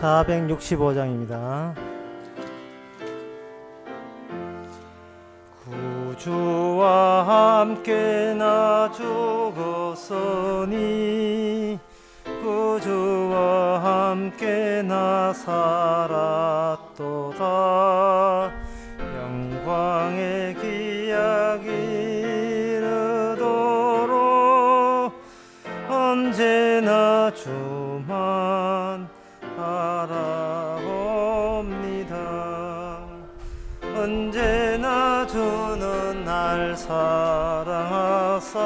465장입니다. 구주와 함께 나 죽었으니 구주와 함께 나 살았도다. 영광의 기약이 이르도록 언제나 주만 바라봅니다. 언제나 주는 날 사랑하사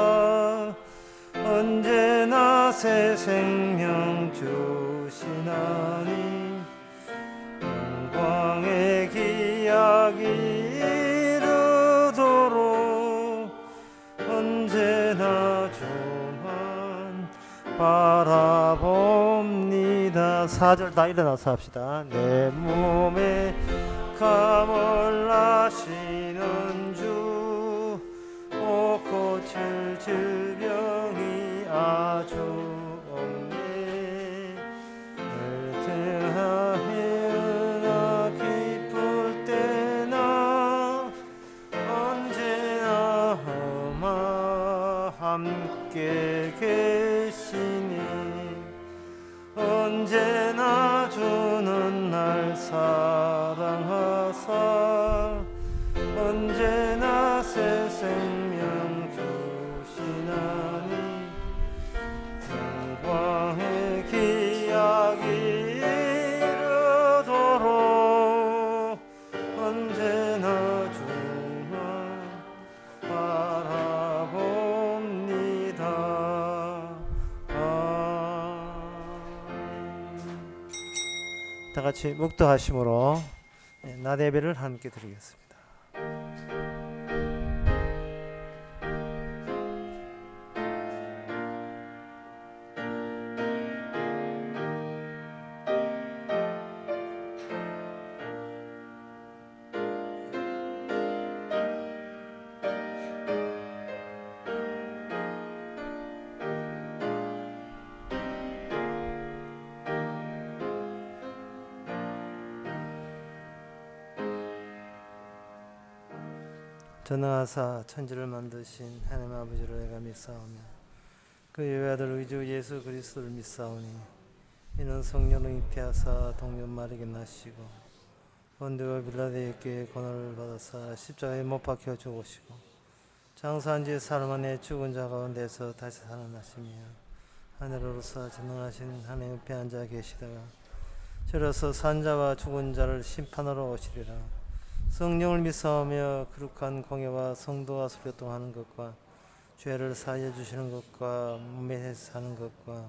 언제나 새 생명 주시나니 영광의 기약이 이르도록 언제나 주만 바라봅니다. 4절 다 일어나서 합시다. 내 몸에 감을 나시는 주, 오 고칠 질병이 아주 없네. 늘 등하여나 기쁠 때나 언제나 험하 함께 계시니 언제나 주는 날 사랑하사 언제나 새 생명 주시나니 영광의 기약이 이르도록 언제나 주만 바라봅니다. 다 같이 묵도하심으로 낮 예배를 함께 드리겠습니다. 전능하사 천지를 만드신 하나님 아버지를 내가 믿사오며 그 외아들 우리 주 예수 그리스도를 믿사오니 이는 성령을 잉태하사 동년 마리게 나시고 본디오 빌라도에게 고난을 받아사 십자가에 못 박혀 죽으시고 장사한 지 사흘 만에 죽은 자 가운데서 다시 살아나시며 하늘로서 전능하신 하나님 옆에 앉아 계시다가 저로서 산자와 죽은 자를 심판하러 오시리라. 성령을 믿사오며 거룩한 공예와 성도와 수교통하는 것과 죄를 사하여 주시는 것과 몸에 사는 것과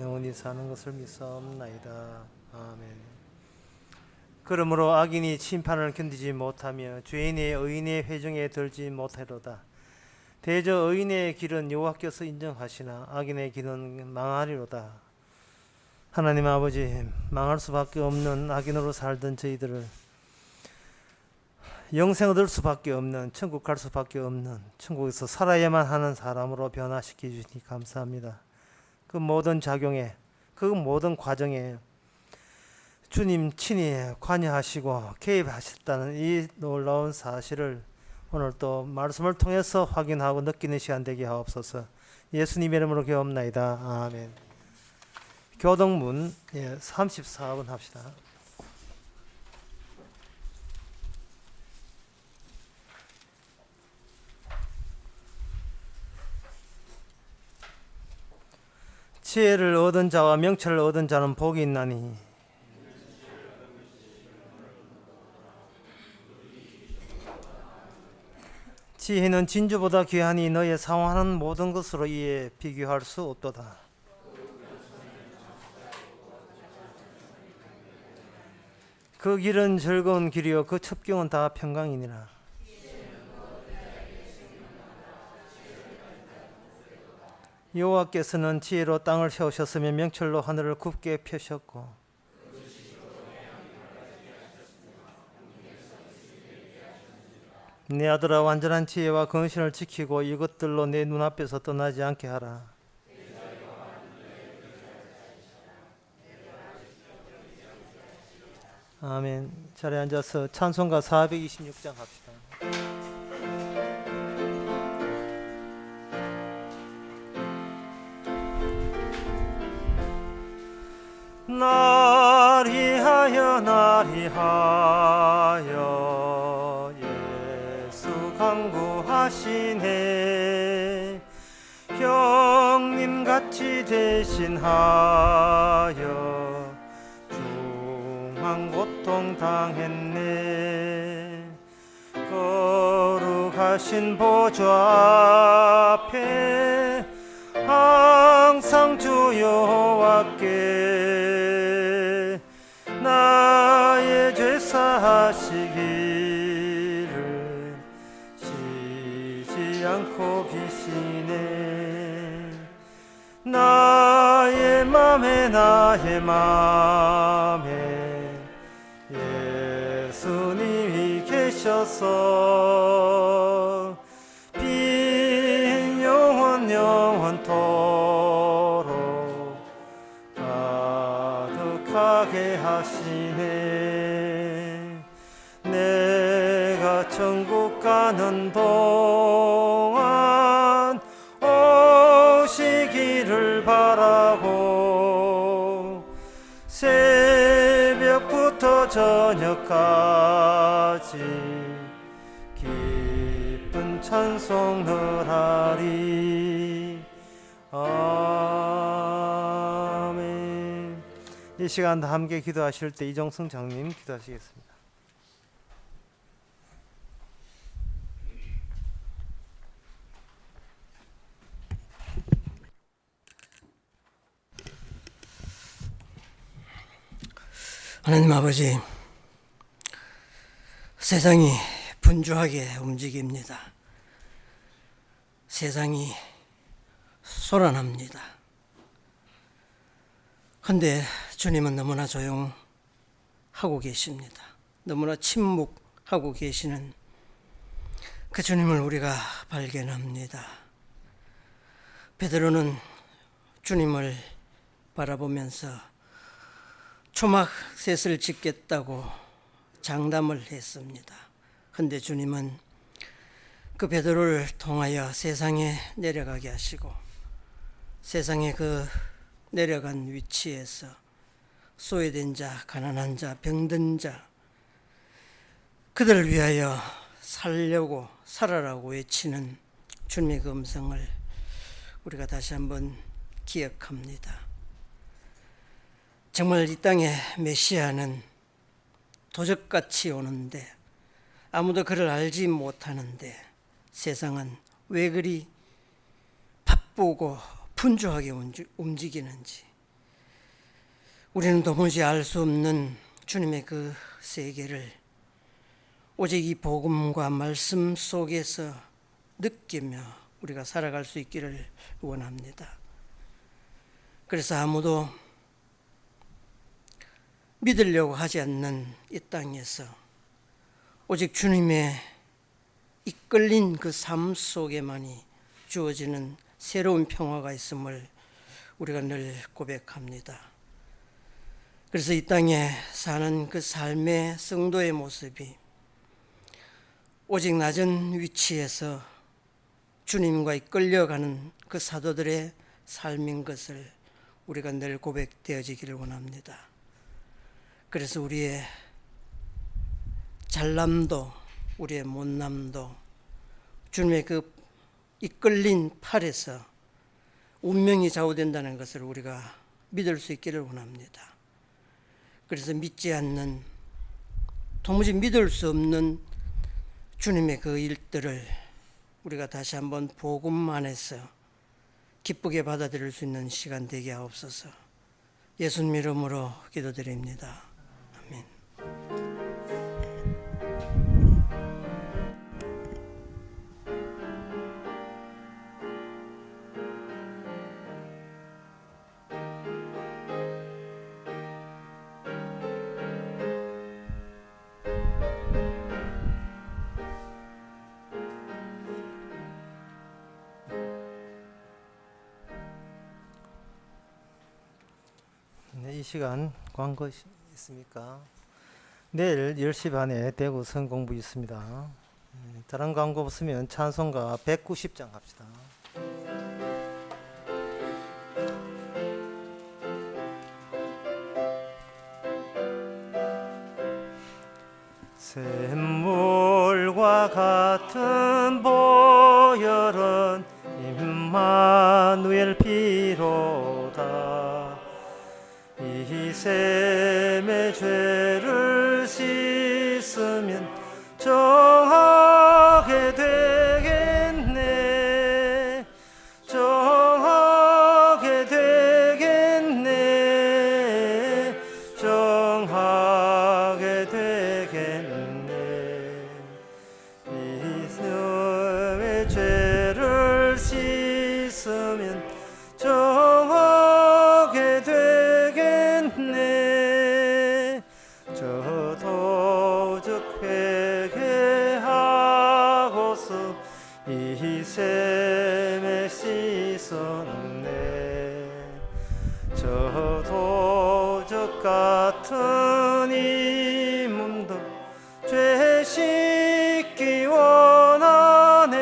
영원히 사는 것을 믿사옵나이다. 아멘. 그러므로 악인이 심판을 견디지 못하며 죄인이 의인의 회중에 들지 못하리로다. 대저 의인의 길은 여호와께서 인정하시나 악인의 길은 망하리로다. 하나님 아버지, 망할 수밖에 없는 악인으로 살던 저희들을 영생 얻을 수밖에 없는, 천국 갈 수밖에 없는, 천국에서 살아야만 하는 사람으로 변화시켜 주시니 감사합니다. 그 모든 작용에, 그 모든 과정에 주님 친히 관여하시고 개입하셨다는 이 놀라운 사실을 오늘 또 말씀을 통해서 확인하고 느끼는 시간 되게 하옵소서. 예수님 이름으로 기도합나이다. 아멘. 교동문 34번 합시다. 지혜를 얻은 자와 명철을 얻은 자는 복이 있나니 지혜는 진주보다 귀하니 너의 사모하는 모든 것으로 이에 비교할 수 없도다. 그 길은 즐거운 길이요 그 첩경은 다 평강이니라. 여호와께서는 지혜로 땅을 세우셨으며 명철로 하늘을 굽게 펴셨고 내 아들아 완전한 지혜와 근신을 지키고 이것들로 내 눈앞에서 떠나지 않게 하라. 아멘. 자리에 앉아서 찬송가 426장 합시다. 나리하여 예수 강구하시네. 형님같이 대신하여 중한 고통 당했네. 거룩하신 보좌 앞에 항상 주 여호와께 나의 죄 사하시기를 쉬지 않고 비시네. 나의 맘에 예수님이 계셔서 빈 영원토록 가득하게 하시네. 내가 천국 가는 동안 오시기를 바라고 새벽부터 저녁까지 기쁜 찬송을 하리. 아멘. 이 시간 함께 기도하실 때 이정승 장님 기도하시겠습니다. 하나님 아버지, 세상이 분주하게 움직입니다. 세상이 소란합니다. 그런데 주님은 너무나 조용하고 계십니다. 너무나 침묵하고 계시는 그 주님을 우리가 발견합니다. 베드로는 주님을 바라보면서 초막셋을 짓겠다고 장담을 했습니다. 그런데 주님은 그 베드로를 통하여 세상에 내려가게 하시고 세상에 그 내려간 위치에서 소외된 자, 가난한 자, 병든 자, 그들을 위하여 살아라고 외치는 주님의 그 음성을 우리가 다시 한번 기억합니다. 정말 이 땅에 메시아는 도적같이 오는데 아무도 그를 알지 못하는데 세상은 왜 그리 바쁘고 분주하게 움직이는지 우리는 도무지 알 수 없는 주님의 그 세계를 오직 이 복음과 말씀 속에서 느끼며 우리가 살아갈 수 있기를 원합니다. 그래서 아무도 믿으려고 하지 않는 이 땅에서 오직 주님의 이끌린 그 삶 속에만이 주어지는 새로운 평화가 있음을 우리가 늘 고백합니다. 그래서 이 땅에 사는 그 삶의 성도의 모습이 오직 낮은 위치에서 주님과 이끌려가는 그 사도들의 삶인 것을 우리가 늘 고백되어지기를 원합니다. 그래서 우리의 잘남도 우리의 못남도 주님의 그 이끌린 팔에서 운명이 좌우된다는 것을 우리가 믿을 수 있기를 원합니다. 그래서 믿지 않는 도무지 믿을 수 없는 주님의 그 일들을 우리가 다시 한번 복음 안에서 기쁘게 받아들일 수 있는 시간 되게 하옵소서. 예수님 이름으로 기도드립니다. 아멘. 이 시간 광고 있습니까? 내일 10시 반에 대구 성공부 있습니다. 다른 광고 없으면 찬송가 190장 합시다. 샘물과 같은 보혈은 임마누엘 피로다. 이 샘의 죄를 씻으면 정하게 되겠네. 정하게 되겠네. 정하게 되겠네. 이 샘의 죄를 씻으면 정하게 되겠네. 저 도적 회개하고서 이 샘에 씻었네. 저 도적 같은 이 몸도 죄 씻기 원하네.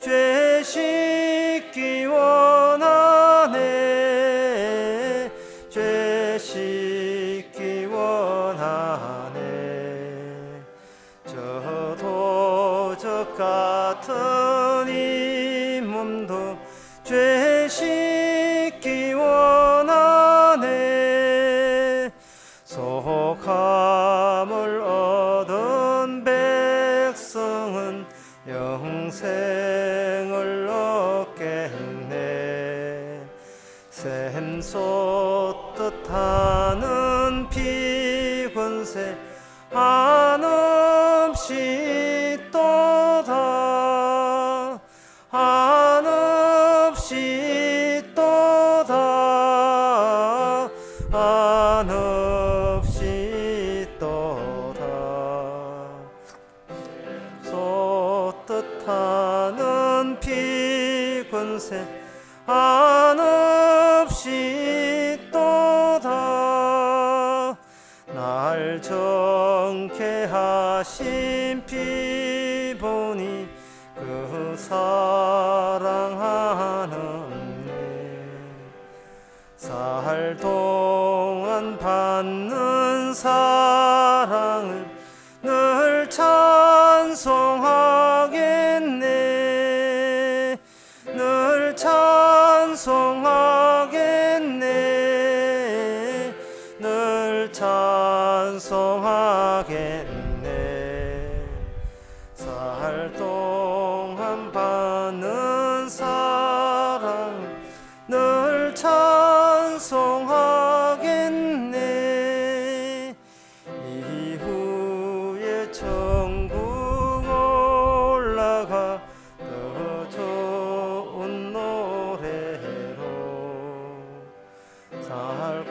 죄 씻기 원하네. 죄 씻기 원하네. 저 도적 같은 이 몸도 죄 씻기 원하네. 속함을 얻은 백성은 영생을 얻겠네. 샘 쏟듯 하는 피권세 한없이 또다. 한없이 또다. 한없이 또다. 쏟듯 하는 피권세 한없이 또다. 날 정케 하신 피 보니 그 사랑하는네. 살 동안 받는 사랑을 늘 찬송하겠네. 늘 찬송하겠네. 늘 찬송하겠네. 살 동안 받는 사랑 늘 찬송하겠네. 이후에 천국 올라가 더 좋은 노래로 살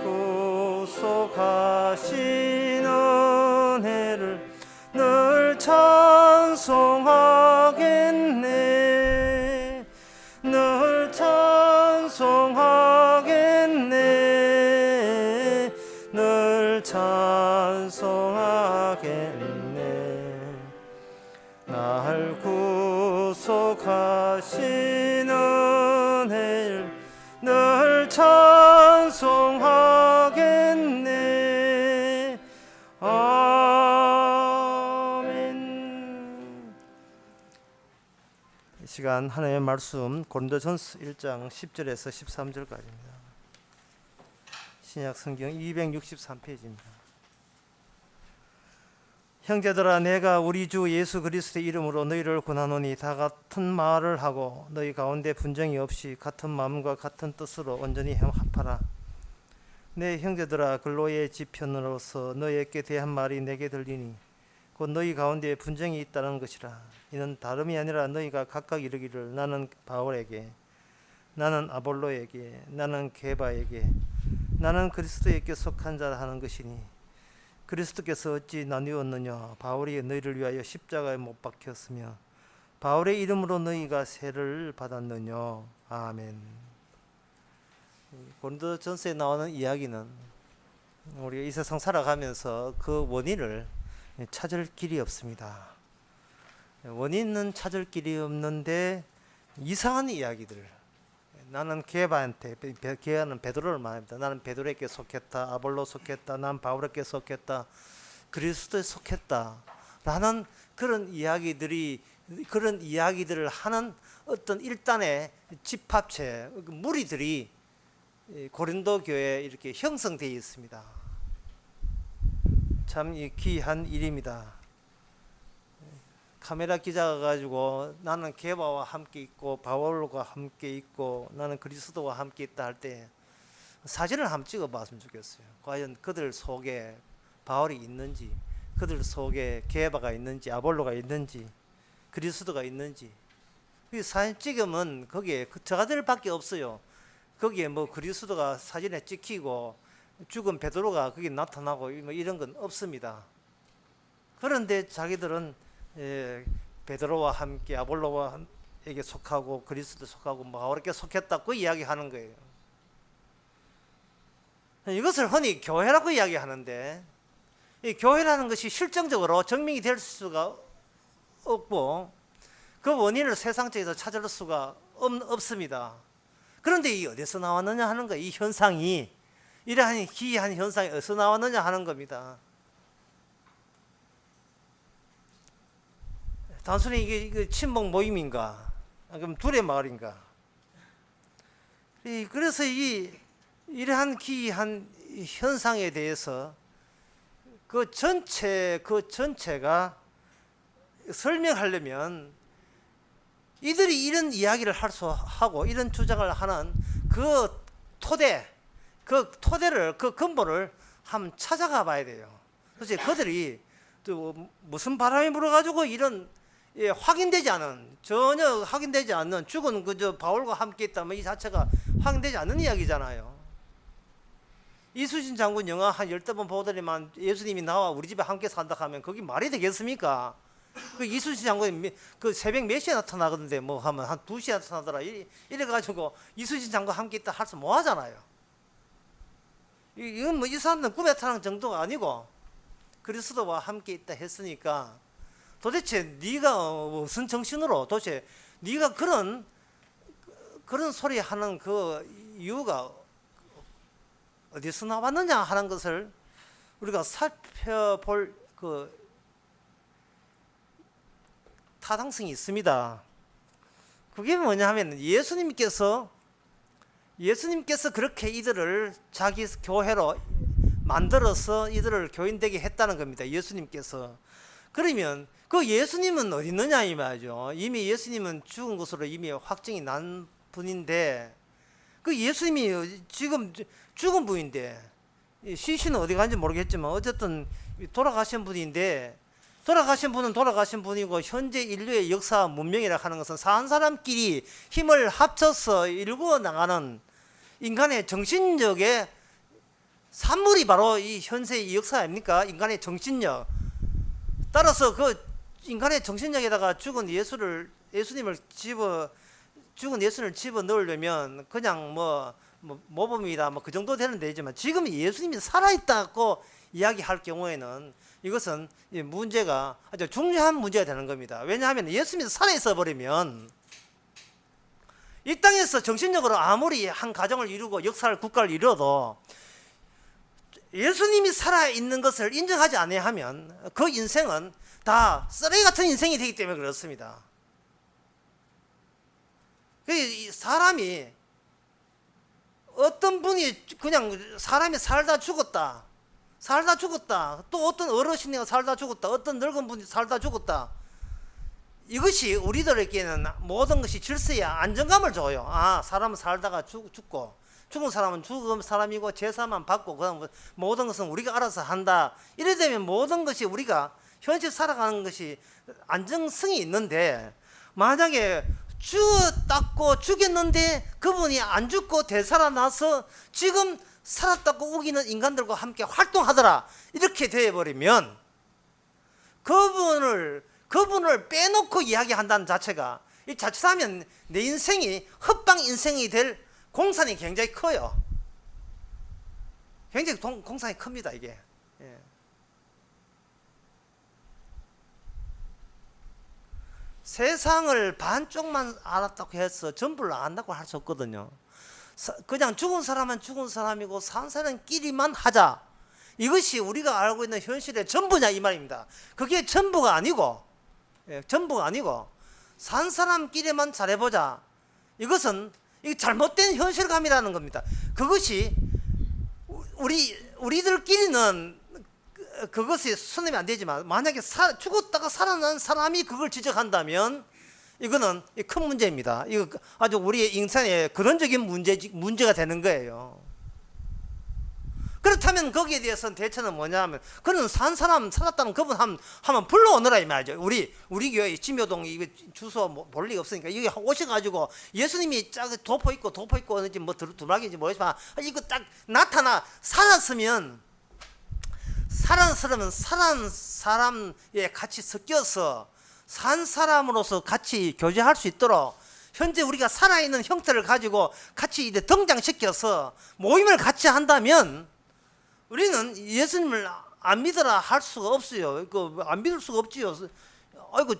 구속하신 은혜를 늘 찬송하겠네. 늘 찬송하겠네. 늘 찬송하겠네. 날 구속하신 은혜를 늘 찬송하겠네. 아멘. 이 시간 하나님의 말씀 고린도전서 1장 10절에서 13절까지입니다. 신약 성경 263페이지입니다. 형제들아, 내가 우리 주 예수 그리스도의 이름으로 너희를 권하노니 다 같은 말을 하고 너희 가운데 분쟁이 없이 같은 마음과 같은 뜻으로 온전히 합하라. 내 형제들아, 근로의 지편으로서 너희에게 대한 말이 내게 들리니 곧 너희 가운데 분쟁이 있다는 것이라. 이는 다름이 아니라 너희가 각각 이르기를 나는 바울에게, 나는 아볼로에게, 나는 게바에게, 나는 그리스도에게 속한 자라 하는 것이니 그리스도께서 어찌 나뉘었느냐. 바울이 너희를 위하여 십자가에 못 박혔으며 바울의 이름으로 너희가 세를 받았느냐. 아멘. 고린도전서에 나오는 이야기는 우리가 이 세상 살아가면서 그 원인을 찾을 길이 없습니다. 원인은 찾을 길이 없는데 이상한 이야기들. 나는 게바한테, 게바는 베드로를 말합니다. 나는 베드로에게 속했다. 아볼로 속했다. 난 바울에게 속했다. 그리스도에 속했다. 라는 그런 이야기들을 하는 어떤 일단의 집합체, 무리들이 고린도 교회에 이렇게 형성되어 있습니다. 참 귀한 일입니다. 카메라 기자가 가지고 나는 게바와 함께 있고 바울과 함께 있고 나는 그리스도와 함께 있다 할 때 사진을 한번 찍어 봤으면 좋겠어요. 과연 그들 속에 바울이 있는지, 그들 속에 게바가 있는지, 아볼로가 있는지, 그리스도가 있는지. 사진 찍으면 거기에 저가들밖에 없어요. 거기에 뭐 그리스도가 사진에 찍히고 죽은 베드로가 거기 나타나고 뭐 이런 건 없습니다. 그런데 자기들은 베드로와 함께 아볼로에게 속하고 그리스도 속하고 바울에게 속했다 그 이야기하는 거예요. 이것을 흔히 교회라고 이야기하는데 이 교회라는 것이 실정적으로 증명이 될 수가 없고 그 원인을 세상 쪽에서 찾을 수가 없습니다. 그런데 이 어디서 나왔느냐 하는 거예요. 이 현상이 이러한 기이한 현상이 어디서 나왔느냐 하는 겁니다. 단순히 이게 친목 모임인가? 그럼 둘의 마을인가? 그래서 이러한 기이한 현상에 대해서 그 전체가 설명하려면 이들이 이런 이야기를 하고 이런 주장을 하는 그 토대를 그 근본을 한번 찾아가 봐야 돼요. 그래서 그들이 또 무슨 바람이 불어가지고 이런 전혀 확인되지 않는 죽은 그저 바울과 함께 있다면 이 자체가 확인되지 않는 이야기잖아요. 이수진 장군 영화 한 10번 보더니만 예수님이 나와 우리 집에 함께 산다 하면 그게 말이 되겠습니까? 그 이수진 장군이 그 새벽 몇 시에 나타나거든요. 뭐 하면 한 2시에 나타나더라. 이래가지고 이수진 장군 함께 있다 할 수 뭐 하잖아요. 이건 뭐 이 사람들은 꿈에 타는 정도가 아니고 그리스도와 함께 있다 했으니까 도대체 네가 무슨 정신으로 도대체 네가 그런 소리 하는 그 이유가 어디서 나왔느냐 하는 것을 우리가 살펴볼 그 타당성이 있습니다. 그게 뭐냐 하면 예수님께서 그렇게 이들을 자기 교회로 만들어서 이들을 교인되게 했다는 겁니다. 예수님께서. 그러면 그 예수님은 어디 있느냐 이 말이죠. 이미 예수님은 죽은 것으로 이미 확정이 난 분인데 그 예수님이 지금 죽은 분인데 시신은 어디 간지 모르겠지만 어쨌든 돌아가신 분인데 돌아가신 분은 돌아가신 분이고 현재 인류의 역사 문명이라 하는 것은 산 사람끼리 힘을 합쳐서 일구어 나가는 인간의 정신력의 산물이 바로 이 현세의 역사 아닙니까? 인간의 정신력. 따라서 그 인간의 정신력에다가 죽은 예수님을 집어 넣으려면 그냥 모범이다 그 정도 되는 데지만 지금 예수님이 살아있다고 이야기할 경우에는 이것은 문제가 아주 중요한 문제가 되는 겁니다. 왜냐하면 예수님이 살아있어 버리면 이 땅에서 정신력으로 아무리 한 가정을 이루고 역사를 국가를 이뤄도 예수님이 살아있는 것을 인정하지 아니하면 그 인생은 다 쓰레기 같은 인생이 되기 때문에 그렇습니다. 사람이 어떤 분이 그냥 사람이 살다 죽었다 또 어떤 어르신이 살다 죽었다 어떤 늙은 분이 살다 죽었다 이것이 우리들에게는 모든 것이 질서야 안정감을 줘요. 사람은 살다가 죽고 죽은 사람은 죽은 사람이고 제사만 받고 그다음 모든 것은 우리가 알아서 한다. 이래 되면 모든 것이 우리가 현실 살아가는 것이 안정성이 있는데 만약에 죽었다고 죽였는데 그분이 안 죽고 되살아나서 지금 살았다고 우기는 인간들과 함께 활동하더라 이렇게 되어버리면 그분을 빼놓고 이야기한다는 자체가 이 자칫하면 내 인생이 헛방 인생이 될 공산이 굉장히 커요. 굉장히 공산이 큽니다 이게. 예. 세상을 반쪽만 알았다고 해서 전부를 안다고 할 수 없거든요. 그냥 죽은 사람은 죽은 사람이고 산 사람끼리만 하자. 이것이 우리가 알고 있는 현실의 전부냐 이 말입니다. 그게 전부가 아니고, 예, 전부가 아니고 산 사람끼리만 잘해보자. 이것은 잘못된 현실감이라는 겁니다. 그것이 우리들끼리는 그것이 손해면 안 되지만 만약에 죽었다가 살아난 사람이 그걸 지적한다면 이거는 큰 문제입니다. 이거 아주 우리의 인생의 근원적인 문제가 되는 거예요. 그렇다면 거기에 대해서는 대처는 뭐냐 하면 그는 산 사람 살았다는 그분 한번 불러오너라 이 말이죠. 우리 교회 진묘동 이거 주소 볼 리가 없으니까 여기 오셔가지고 예수님이 도포 있고 어는지 뭐 두락인지 모르지만 이거 딱 나타나 살았으면 살은 사람에 같이 섞여서 산 사람으로서 같이 교제할 수 있도록 현재 우리가 살아있는 형태를 가지고 같이 이제 등장시켜서 모임을 같이 한다면 우리는 예수님을 안 믿으라 할 수가 없어요. 안 믿을 수가 없지요. 아이고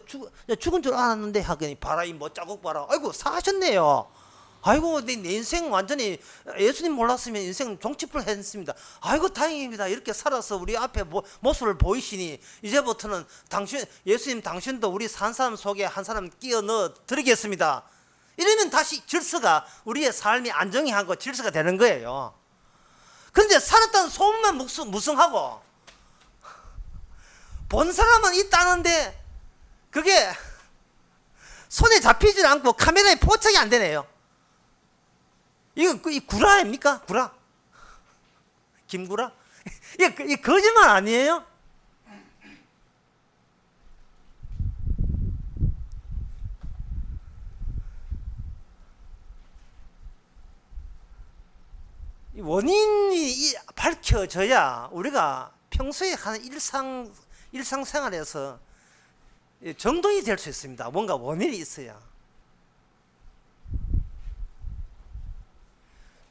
죽은 줄 알았는데 하더니 봐라 이 뭐 자국 봐라. 아이고 사하셨네요. 아이고 내 인생 완전히 예수님 몰랐으면 인생 종치불 했습니다. 아이고 다행입니다. 이렇게 살아서 우리 앞에 모습을 보이시니 이제부터는 예수님 당신도 우리 산 사람 속에 한 사람 끼워 넣어 드리겠습니다. 이러면 다시 질서가 우리의 삶이 안정하고 질서가 되는 거예요. 그런데 살았다는 소문만 무성하고 본 사람은 있다는데 그게 손에 잡히질 않고 카메라에 포착이 안 되네요. 이 구라입니까? 구라? 김구라? 이 거짓말 아니에요? 원인이 밝혀져야 우리가 평소에 하는 일상생활에서 정돈이 될 수 있습니다. 뭔가 원인이 있어야.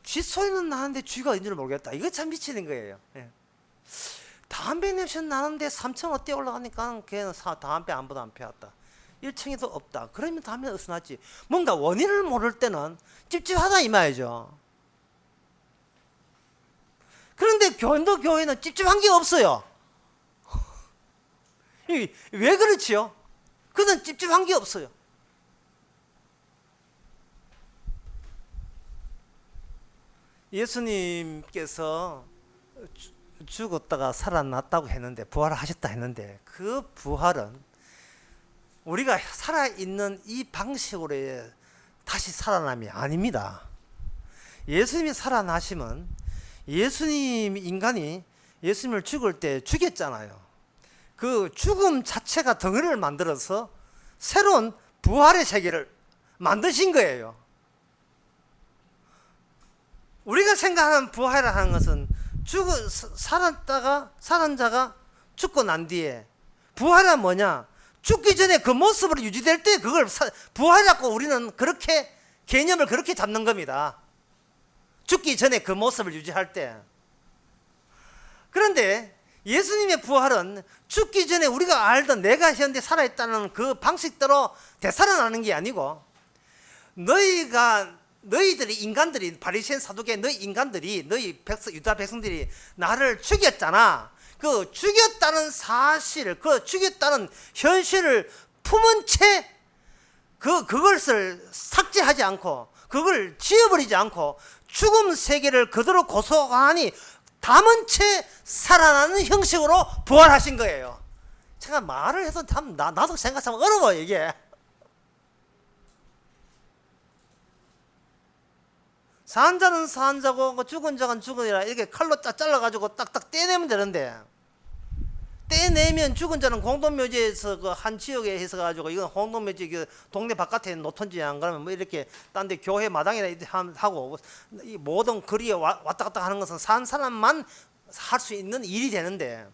쥐 소리는 나는데 쥐가 어딘지를 모르겠다. 이거 참 미치는 거예요. 예. 담배 냄새는 나는데 3층 어때 올라가니까 걔는 담배 아무도 안 피웠다. 1층에도 없다. 그러면 담배 어디서 났지? 뭔가 원인을 모를 때는 찝찝하다 이 말이죠. 그런데 교회는 찝찝한 게 없어요. 왜 그렇지요? 그는 찝찝한 게 없어요. 예수님께서 죽었다가 살아났다고 했는데 부활하셨다 했는데 그 부활은 우리가 살아있는 이 방식으로의 다시 살아남이 아닙니다. 예수님이 살아나심은 예수님 인간이 예수님을 죽을 때 죽였잖아요. 그 죽음 자체가 덩어리를 만들어서 새로운 부활의 세계를 만드신 거예요. 우리가 생각하는 부활이라는 것은 살은 자가 죽고 난 뒤에 부활은 뭐냐? 죽기 전에 그 모습으로 유지될 때 그걸 부활이라고 우리는 그렇게 개념을 그렇게 잡는 겁니다. 죽기 전에 그 모습을 유지할 때. 그런데 예수님의 부활은 죽기 전에 우리가 알던 내가 현재 살아있다는 그 방식대로 되살아나는 게 아니고 너희들이 인간들이 바리새인 사두개 너희 인간들이 너희 유다 백성들이 나를 죽였잖아. 그 죽였다는 사실, 그 죽였다는 현실을 품은 채 그것을 삭제하지 않고 그걸 지워버리지 않고 죽음 세계를 그대로 고소하니 담은 채 살아나는 형식으로 부활하신 거예요. 제가 말을 해서 참 나도 생각하면 어려워 이게. 산 자는 산 자고 죽은 자는 죽으니라 이렇게 칼로 딱 잘라가지고 딱딱 떼내면 되는데 떼내면 죽은 자는 공동묘지에서 그 한 지역에 있어가지고 이건 공동묘지 그 동네 바깥에 놓던지 안 그러면 뭐 이렇게 딴 데 교회 마당이나 하고 이 모든 거리에 왔다 갔다 하는 것은 산 사람만 할 수 있는 일이 되는데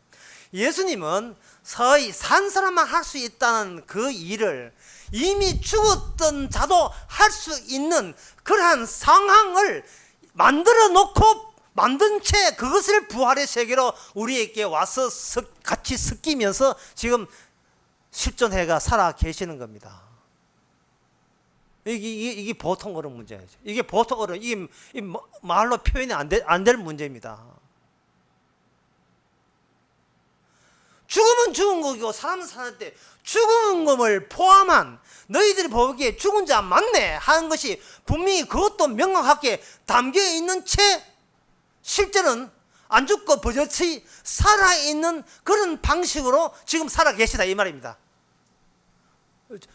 예수님은 서히 산 사람만 할 수 있다는 그 일을 이미 죽었던 자도 할 수 있는 그러한 상황을 만들어 놓고 만든 채 그것을 부활의 세계로 우리에게 와서 같이 섞이면서 지금 실존해가 살아 계시는 겁니다. 이게 보통 어려운 문제죠. 이게 보통 어려운, 이게 말로 표현이 안 될 문제입니다. 죽음은 죽은 거고 사람은 사는데 죽은 것을 포함한 너희들이 보기에 죽은 자 맞네 하는 것이 분명히 그것도 명확하게 담겨 있는 채 실제는 안 죽고 버젓이 살아있는 그런 방식으로 지금 살아 계시다 이 말입니다.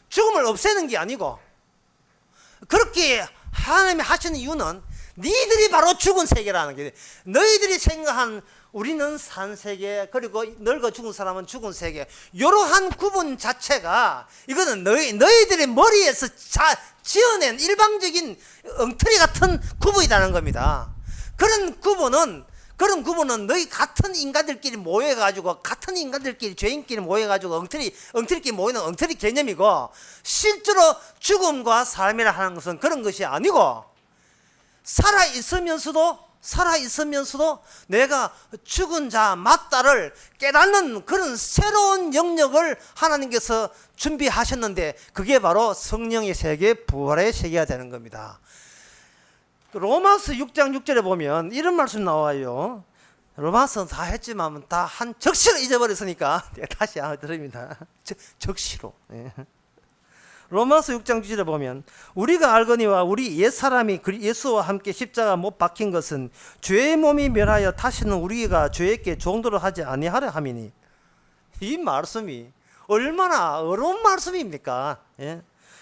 죽음을 없애는 게 아니고 그렇게 하나님이 하시는 이유는 니들이 바로 죽은 세계라는 게, 너희들이 생각한 우리는 산 세계 그리고 늙어 죽은 사람은 죽은 세계, 이러한 구분 자체가 이거는 너희들의 머리에서 지어낸 일방적인 엉터리 같은 구분이라는 겁니다. 그런 구분은 너희 같은 인간들끼리 모여가지고, 같은 인간들끼리 죄인끼리 모여가지고 엉터리끼리 모이는 엉터리 개념이고, 실제로 죽음과 삶이라 하는 것은 그런 것이 아니고, 살아있으면서도 내가 죽은 자 맞다를 깨닫는 그런 새로운 영역을 하나님께서 준비하셨는데, 그게 바로 성령의 세계, 부활의 세계가 되는 겁니다. 로마서 6장 6절에 보면 이런 말씀 나와요. 로마서는 다 했지만 다 한 적시로 잊어버렸으니까 다시 드립니다. 적시로. 로마서 6장 6절에 보면 우리가 알거니와 우리 옛사람이 예수와 함께 십자가 못 박힌 것은 죄의 몸이 멸하여 다시는 우리가 죄에게 종도를 하지 아니하려 함이니. 이 말씀이 얼마나 어려운 말씀입니까?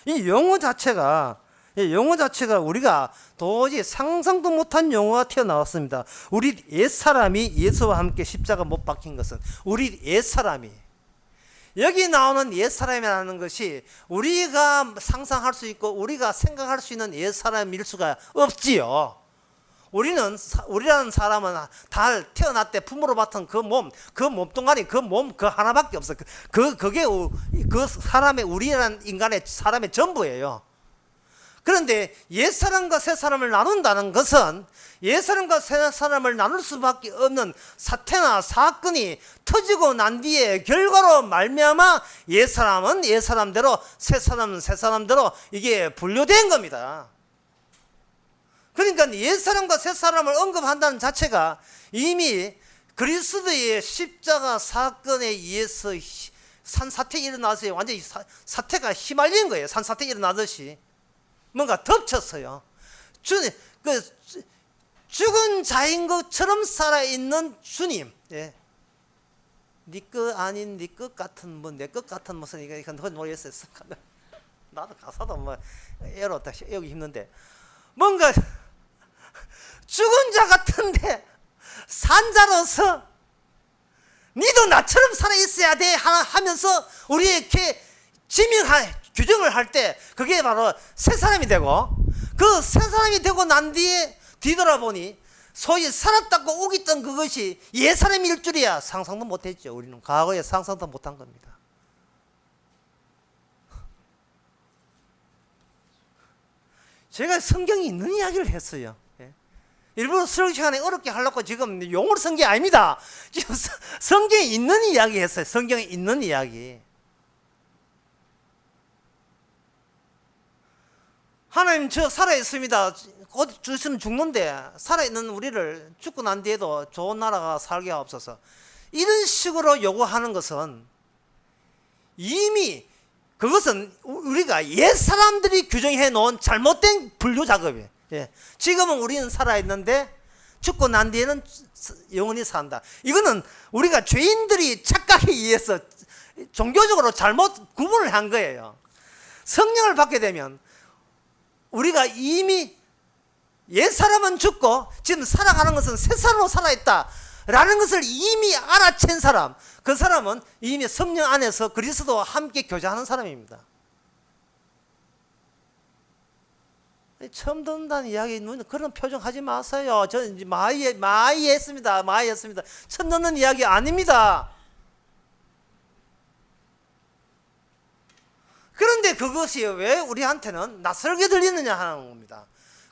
이 용어 자체가 우리가 도저히 상상도 못한 용어가 튀어나왔습니다. 우리 옛사람이 예수와 함께 십자가 못 박힌 것은, 우리 옛사람이, 여기 나오는 옛사람이라는 것이 우리가 상상할 수 있고 우리가 생각할 수 있는 옛사람일 수가 없지요. 우리라는 사람은 달 태어날 때 품으로 받은 그 몸뚱아리, 그 하나밖에 없어. 그게 그 사람의, 우리라는 인간의 사람의 전부예요. 그런데 옛사람과 새사람을 나눈다는 것은 옛사람과 새사람을 나눌 수밖에 없는 사태나 사건이 터지고 난 뒤에 결과로 말미암아 옛사람은 옛사람대로, 새사람은 새사람대로 이게 분류된 겁니다. 그러니까 옛사람과 새사람을 언급한다는 자체가 이미 그리스도의 십자가 사건에 의해서 산사태 일어나서 완전히 사태가 휘말린 거예요. 산사태 일어나듯이 뭔가 덮쳤어요. 죽은 자인 것처럼 살아있는 주님. 네 것 아닌 네 것 같은 내 것 같은 무슨 이건 모르겠어요. 나도 가사도 애롭다, 애우기 힘든데 뭔가 죽은 자 같은데 산 자로서 니도 나처럼 살아있어야 돼 하면서 우리에게 규정을 할 때 그게 바로 새 사람이 되고, 그 새 사람이 되고 난 뒤에 뒤돌아보니 소위 살았다고 우겼던 그것이 옛 사람일 줄이야 상상도 못했죠. 우리는 과거에 상상도 못한 겁니다. 제가 성경이 있는 이야기를 했어요. 일부러 수능 시간에 어렵게 하려고 지금 용어를 쓴 게 아닙니다. 지금 성경에 있는 이야기 했어요. 성경에 있는 이야기. 하나님 저 살아있습니다. 곧 주시면 죽는데 살아있는 우리를 죽고 난 뒤에도 좋은 나라가 살게 하옵소서. 이런 식으로 요구하는 것은 이미 그것은 우리가 옛 사람들이 규정해 놓은 잘못된 분류 작업이에요. 지금은 우리는 살아있는데 죽고 난 뒤에는 영원히 산다. 이거는 우리가 죄인들이 착각에 의해서 종교적으로 잘못 구분을 한 거예요. 성령을 받게 되면 우리가 이미 옛 사람은 죽고 지금 살아가는 것은 새 사람으로 살아있다 라는 것을 이미 알아챈 사람, 그 사람은 이미 성령 안에서 그리스도와 함께 교제하는 사람입니다. 처음 듣는다는 이야기, 그런 표정 하지 마세요. 저는 이제 마이했습니다. 처음 듣는 이야기 아닙니다. 그런데 그것이 왜 우리한테는 낯설게 들리느냐 하는 겁니다.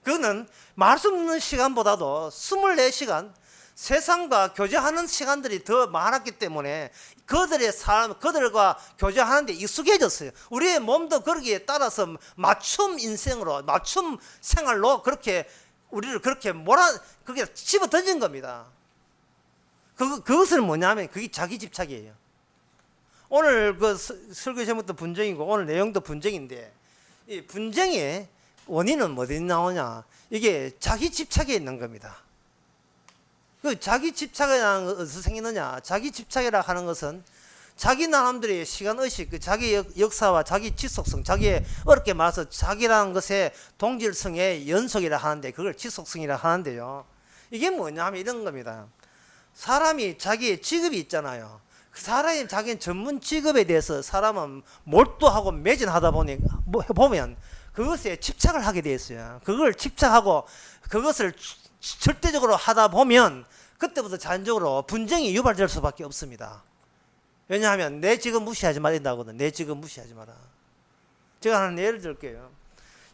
그거는 말씀 듣는 시간보다도 24시간 세상과 교제하는 시간들이 더 많았기 때문에 그들과 교제하는 데 익숙해졌어요. 우리의 몸도 거기에 따라서 맞춤 인생으로, 맞춤 생활로 그렇게 우리를 그렇게 그게 집어 던진 겁니다. 그것은 뭐냐면 그게 자기 집착이에요. 오늘 그 설교 제목도 분쟁이고 오늘 내용도 분쟁인데, 이 분쟁의 원인은 어디 나오냐? 이게 자기 집착에 있는 겁니다. 그 자기 집착이라는 것은 어디서 생기느냐? 자기 집착이라 하는 것은 자기 나름대로의 시간 의식, 그 자기 역사와 자기 지속성, 자기의 어렵게 말해서 자기라는 것의 동질성의 연속이라 하는데 그걸 지속성이라 하는데요. 이게 뭐냐 하면 이런 겁니다. 사람이 자기의 직업이 있잖아요. 그 사람이 자기 전문 직업에 대해서 사람은 몰두하고 매진하다 보면 그것에 집착을 하게 돼 있어요. 그걸 집착하고 그것을 절대적으로 하다 보면 그때부터 자연적으로 분쟁이 유발될 수밖에 없습니다. 왜냐하면 내 직업 무시하지 말린다거든. 내 직업 무시하지 마라. 제가 하나 예를 들게요.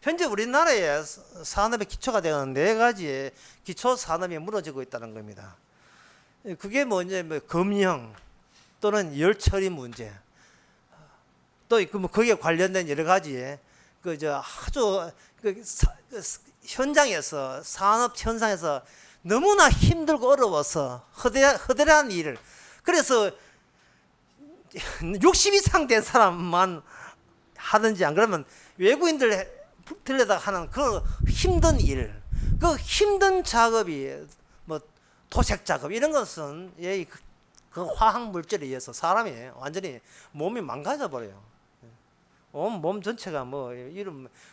현재 우리나라의 산업의 기초가 되는 4가지의 기초 산업이 무너지고 있다는 겁니다. 그게 뭐냐, 검령 또는 열 처리 문제, 또 거기에 관련된 여러 가지의 아주 현장에서 산업 현상에서 너무나 힘들고 어려워서 허대한 일을, 그래서 60 이상 된 사람만 하든지 안 그러면 외국인들 들려다가 하는 그 힘든 일, 그 힘든 작업이 뭐 도색 작업 이런 것은 그 화학 물질에 의해서 사람이 완전히 몸이 망가져 버려요. 온 몸 전체가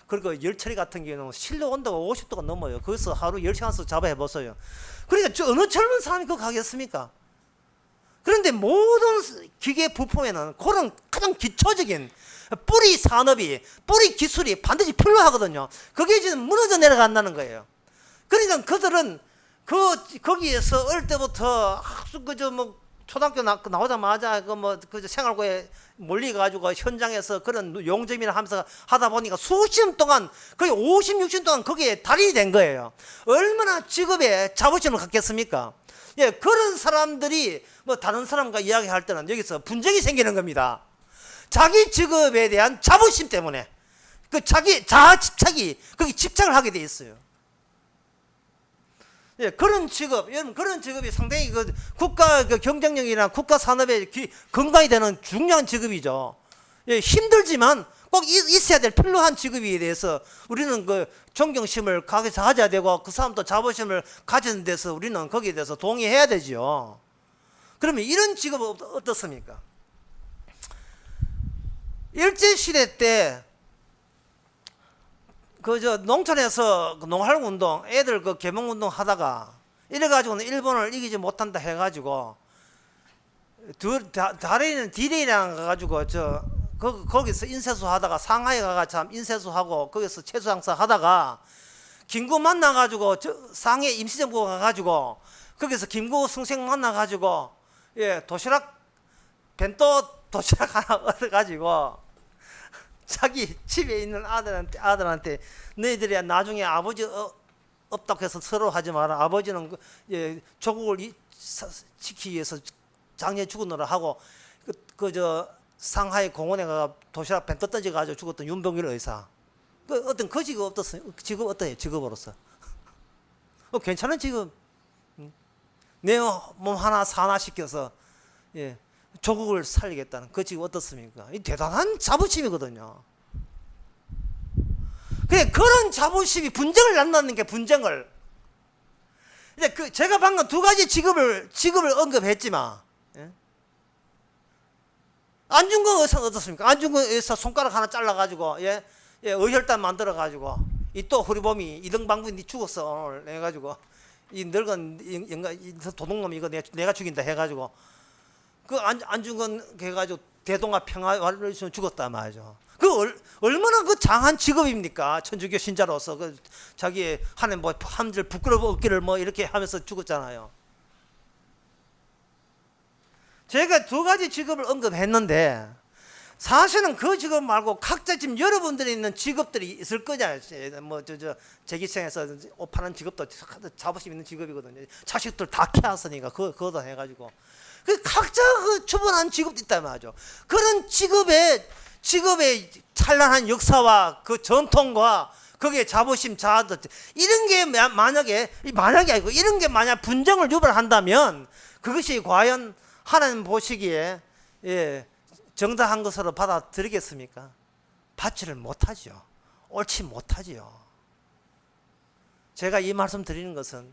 그리고 열처리 같은 경우는 실내 온도가 50도가 넘어요. 거기서 하루 10시간씩 잡아 해보세요. 그러니까 어느 젊은 사람이 그거 가겠습니까? 그런데 모든 기계 부품에는 그런 가장 기초적인 뿌리 산업이, 뿌리 기술이 반드시 필요하거든요. 그게 지금 무너져 내려간다는 거예요. 그러니까 그들은 거기에서 어릴 때부터 초등학교 나오자마자 생활고에 몰리가지고 현장에서 그런 용접이나 하면서 하다 보니까 수십 년 동안 거의 50, 60년 동안 거기에 달인이 된 거예요. 얼마나 직업에 자부심을 갖겠습니까? 예, 그런 사람들이 다른 사람과 이야기할 때는 여기서 분쟁이 생기는 겁니다. 자기 직업에 대한 자부심 때문에 자기 자아 집착이 거기 집착을 하게 돼 있어요. 예, 그런 직업, 여러분 그런 직업이 상당히 국가 경쟁력이나 국가 산업에 건강이 되는 중요한 직업이죠. 예, 힘들지만 꼭 있어야 될 필요한 직업에 대해서 우리는 존경심을 가져야 되고 그 사람도 자부심을 가지는 데서 우리는 거기에 대해서 동의해야 되죠. 그러면 이런 직업은 어떻습니까? 일제시대 때 농촌에서 농활운동, 애들 계몽운동 하다가 이래가지고는 일본을 이기지 못한다 해가지고 다리는 디레이랑 가가지고 거기서 인쇄소 하다가 상하이 가가 참 인쇄소 하고 거기서 채소장사 하다가 김구 만나가지고 상해 임시정부 가가지고 거기서 김구 선생 만나가지고 도시락 벤또 도시락 하나 얻어가지고 자기 집에 있는 아들한테 너희들이 나중에 아버지 없다고 해서 서로 하지 마라. 아버지는 조국을 지키기 위해서 장례 죽으느라 하고 상하이 공원에 가 도시락 벤또 던져가지고 죽었던 윤봉길 의사. 어떤 그 직업 어떻어요? 직업 어때요? 직업으로서 괜찮은 직업. 내 몸 하나 산화시켜서 조국을 살리겠다는 그 직업 어떻습니까? 이 대단한 자부심이거든요. 그런 자부심이 분쟁을 낳는 게 분쟁을. 이제 제가 방금 2가지 직업을 언급했지만, 안중근 의사는 어떻습니까? 안중근 의사 손가락 하나 잘라가지고, 의혈단 만들어가지고, 이 또 허리범이 이등방군이 죽었어, 오늘. 해가지고, 이 늙은 도둑놈 이거 내가 죽인다 해가지고, 안중근 해가지고 대동아 평화를 죽었다 말이죠. 얼마나 장한 직업입니까? 천주교 신자로서 자기 하는 함질 부끄러워기를 이렇게 하면서 죽었잖아요. 제가 2가지 직업을 언급했는데 사실은 그 직업 말고 각자 지금 여러분들이 있는 직업들이 있을 거잖아요. 뭐 제기생에서 옷 파는 직업도 자부심 있는 직업이거든요. 자식들 다 키웠으니까 그거도 해가지고 그 각자 그 주변한 직업도 있단 말이죠. 그런 직업의 찬란한 역사와 그 전통과 거기에 자부심, 자아도 이런 게 만약에 아니고 이런 게 만약 분쟁을 유발한다면 그것이 과연 하나님 보시기에 정당한 것으로 받아들이겠습니까? 받지를 못하죠. 옳지 못하지요. 제가 이 말씀 드리는 것은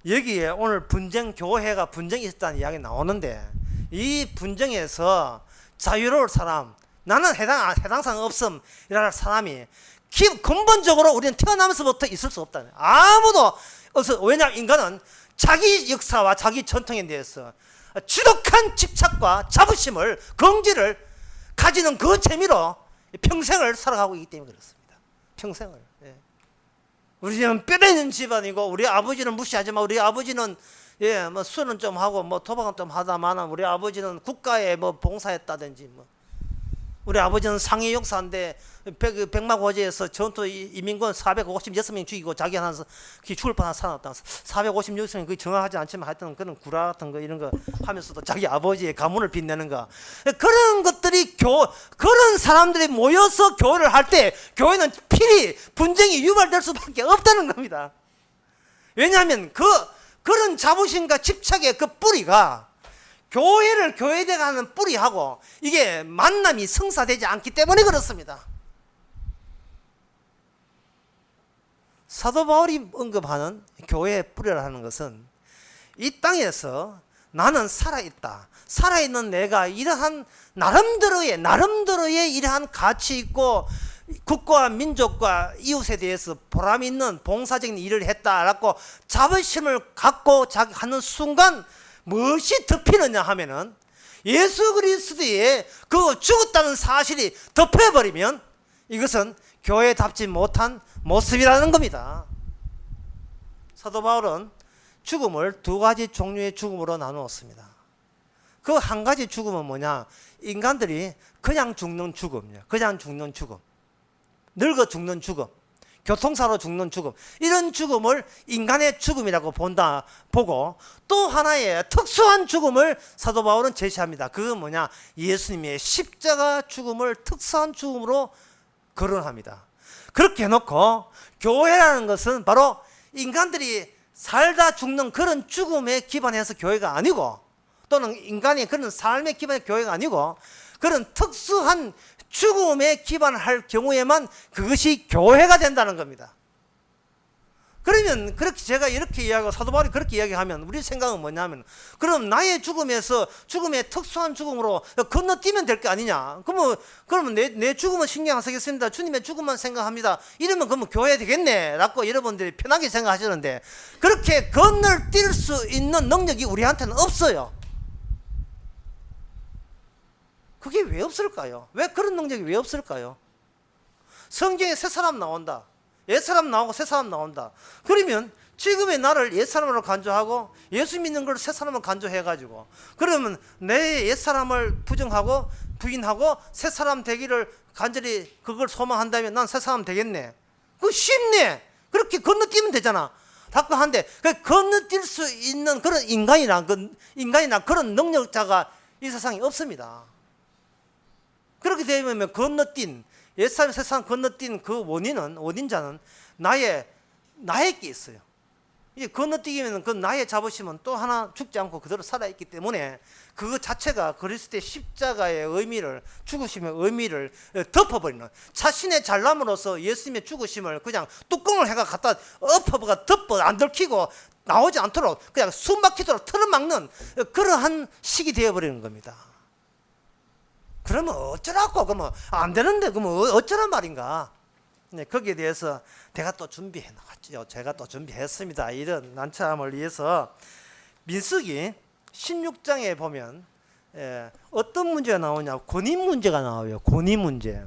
여기에 오늘 교회가 분쟁이 있었다는 이야기 나오는데 이 분쟁에서 자유로울 사람, 나는 해당사항 없음 이랄 사람이 근본적으로 우리는 태어나면서부터 있을 수 없다. 아무도 왜냐하면 인간은 자기 역사와 자기 전통에 대해서 지독한 집착과 자부심을 긍지를 가지는 그 재미로 평생을 살아가고 있기 때문에 그렇습니다. 평생을. 우리는 뼈 있는 집안이고 우리 아버지는 무시하지만 우리 아버지는 뭐 술은 좀 하고 뭐 도박은 좀 하다마는 우리 아버지는 국가에 뭐 봉사했다든지 뭐 우리 아버지는 상해 용사인데 백마고지에서 전투 이민군 456명 죽이고 자기 하나 죽을 뻔한 살아났다. 456명 그 정확하지 않지만 하여튼 그런 구라 같은 거 이런 거 하면서도 자기 아버지의 가문을 빛내는 거 그런 것들이 그런 사람들이 모여서 교회를 할 때 교회는 필히 분쟁이 유발될 수밖에 없다는 겁니다. 왜냐하면 그런 자부심과 집착의 그 뿌리가 교회를 교회되게 하는 뿌리하고 이게 만남이 성사되지 않기 때문에 그렇습니다. 사도 바울이 언급하는 교회의 뿌리라는 것은 이 땅에서 나는 살아있다. 살아있는 내가 이러한 나름대로의 이러한 가치 있고 국가와 민족과 이웃에 대해서 보람 있는 봉사적인 일을 했다라고 자부심을 갖고 하는 순간 무엇이 덮이느냐 하면은 예수 그리스도의 그 죽었다는 사실이 덮여버리면 이것은 교회답지 못한 모습이라는 겁니다. 사도 바울은 죽음을 두 가지 종류의 죽음으로 나누었습니다. 그 한 가지 죽음은 뭐냐? 인간들이 그냥 죽는 죽음이에요. 그냥 죽는 죽음. 늙어 죽는 죽음. 교통사로 죽는 죽음, 이런 죽음을 인간의 죽음이라고 보고 또 하나의 특수한 죽음을 사도 바울은 제시합니다. 그건 뭐냐? 예수님의 십자가 죽음을 특수한 죽음으로 거론합니다. 그렇게 해놓고 교회라는 것은 바로 인간들이 살다 죽는 그런 죽음에 기반해서 교회가 아니고 또는 인간의 그런 삶에 기반해서 교회가 아니고 그런 특수한 죽음에 기반할 경우에만 그것이 교회가 된다는 겁니다. 그러면 그렇게 제가 이렇게 이야기하고 사도 바울이 그렇게 이야기하면 우리 생각은 뭐냐면 그럼 나의 죽음의 특수한 죽음으로 건너뛰면 될 게 아니냐? 그러면 내 죽음은 신경 안 쓰겠습니다. 주님의 죽음만 생각합니다. 이러면 그러면 교회 되겠네 라고 여러분들이 편하게 생각하시는데 그렇게 건너뛸 수 있는 능력이 우리한테는 없어요. 그게 왜 없을까요? 왜 그런 능력이 왜 없을까요? 성경에 새 사람 나온다. 옛사람 나오고 새 사람 나온다. 그러면 지금의 나를 옛사람으로 간주하고 예수 믿는 걸 새 사람으로 간주해가지고 그러면 내 옛사람을 부인하고 새 사람 되기를 간절히 그걸 소망한다면 난 새 사람 되겠네. 그거 쉽네. 그렇게 건너뛰면 되잖아. 자꾸 한데 건너뛸 수 있는 그런 인간이나 그런 능력자가 이 세상에 없습니다. 그렇게 되면 옛사람 새사람 건너뛴 그 원인자는 나에게 있어요. 이게 건너뛰기면 그 나의 자부심은 또 하나 죽지 않고 그대로 살아있기 때문에 그거 자체가 그리스도의 십자가의 의미를, 죽으심의 의미를 덮어버리는, 자신의 잘남으로서 예수님의 죽으심을 그냥 뚜껑을 해가 갖다 덮어 안 들키고 나오지 않도록 그냥 숨 막히도록 틀어막는 그러한 식이 되어버리는 겁니다. 그러면 어쩌라고? 그러면 안 되는데 그러면 어쩌란 말인가? 네, 거기에 대해서 제가 또 준비해 나갔죠. 제가 또 준비했습니다. 이런 난처함을 위해서 민수기 16장에 보면 어떤 문제가 나오냐? 권위 문제가 나와요. 권위 문제.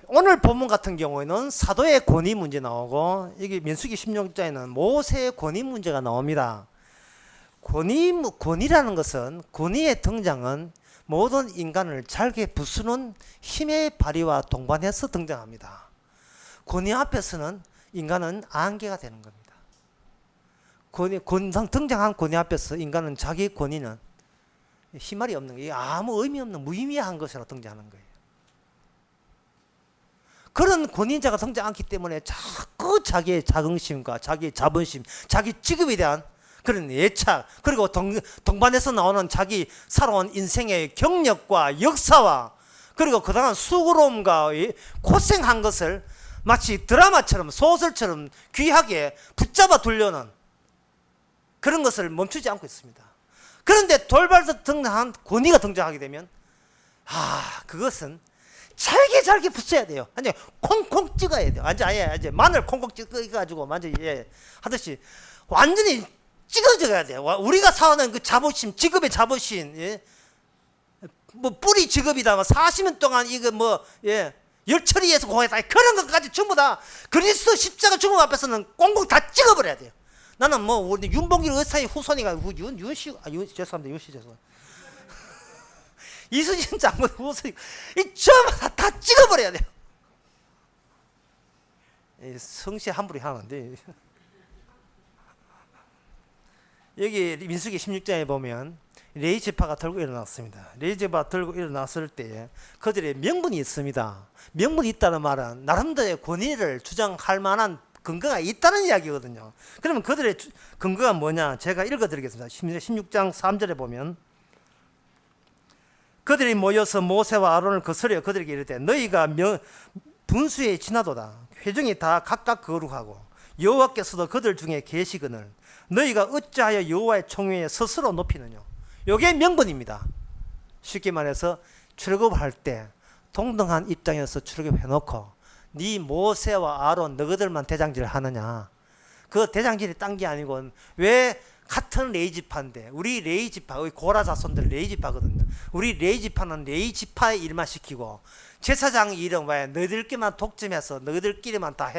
오늘 본문 같은 경우에는 사도의 권위 문제 나오고 여기 민수기 16장에는 모세의 권위 문제가 나옵니다. 권위라는 것은, 권위의 등장은 모든 인간을 잘게 부수는 힘의 발휘와 동반해서 등장합니다. 권위 앞에서는 인간은 안개가 되는 겁니다. 등장한 권위 앞에서 인간은 자기 권위는 희말이 없는 거예요. 아무 의미 없는 무의미한 것으로 등장하는 거예요. 그런 권위자가 등장 않기 때문에 자꾸 자기의 자긍심과 자기의 자본심, 자기 직업에 대한 그런 애착, 그리고 동반해서 나오는 자기 살아온 인생의 경력과 역사와, 그리고 그동안 수고로움과 고생한 것을 마치 드라마처럼 소설처럼 귀하게 붙잡아 두려는 그런 것을 멈추지 않고 있습니다. 그런데 돌발적 등장한 권위가 등장하게 되면 그것은 잘게 붙여야 돼요. 아니, 콩콩 찍어야 돼요. 아니, 마늘 콩콩 찍어가지고 완전히 하듯이 완전히 찍어줘야 돼요. 우리가 사는 그 자부심, 직업의 자부심, 뭐 뿌리 직업이다, 40년 동안 이거 열처리해서 고했다, 그런 것까지 전부 다 그리스도 십자가 죽음 앞에서는 꽁꽁 다 찍어버려야 돼요. 나는 우리 윤봉길 의사의 후손이가 죄송합니다. 이순신 장군 후손이 전부 다 찍어버려야 돼요. 성씨 함부로 하는데 여기 민수기 16장에 보면 레위 지파가 들고 일어났습니다. 레위 지파가 들고 일어났을 때 그들의 명분이 있습니다. 명분이 있다는 말은 나름대로의 권위를 주장할 만한 근거가 있다는 이야기거든요. 그러면 그들의 근거가 뭐냐? 제가 읽어드리겠습니다. 16장 3절에 보면 그들이 모여서 모세와 아론을 거스려 그들에게 이르되 너희가 분수에 지나도다. 회중이 다 각각 거룩하고 여호와께서도 그들 중에 계시거늘 너희가 어찌하여 여호와의 총회에 스스로 높이느냐. 이게 명분입니다. 쉽게 말해서 출애굽할 때 동등한 입장에서 출애굽해놓고 네 모세와 아론 너희들만 대장질을 하느냐. 그 대장질이 딴 게 아니고 왜 같은 레위 지파인데, 우리 레위 지파, 우리 고라 자손들 레위 지파거든요. 우리 레위 지파는 레위 지파의 일만 시키고 제사장 일은 왜 너희들끼리만 독점해서 너희들끼리만 다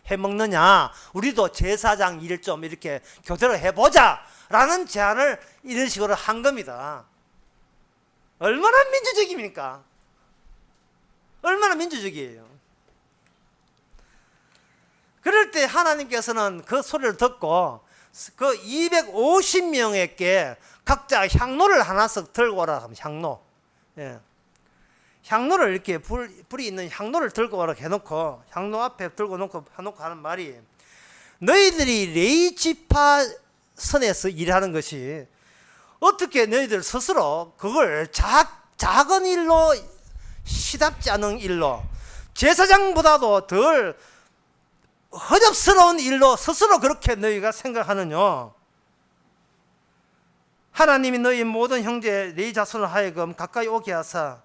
해먹느냐. 우리도 제사장 일 좀 이렇게 교대로 해보자 라는 제안을 이런 식으로 한 겁니다. 얼마나 민주적입니까? 얼마나 민주적이에요. 그럴 때 하나님께서는 그 소리를 듣고 그 250명에게 각자 향로를 하나씩 들고 오라 하면 향로, 향로를 이렇게 불이 있는 향로를 들고 오라 해놓고 향로 앞에 들고 놓고 하는 말이, 너희들이 레위 지파 선에서 일하는 것이 어떻게 너희들 스스로 그걸 작은 일로, 시답지 않은 일로, 제사장보다도 덜 허접스러운 일로 스스로 그렇게 너희가 생각하느냐. 하나님이 너희 모든 형제 레위 자손을 하여금 가까이 오게 하사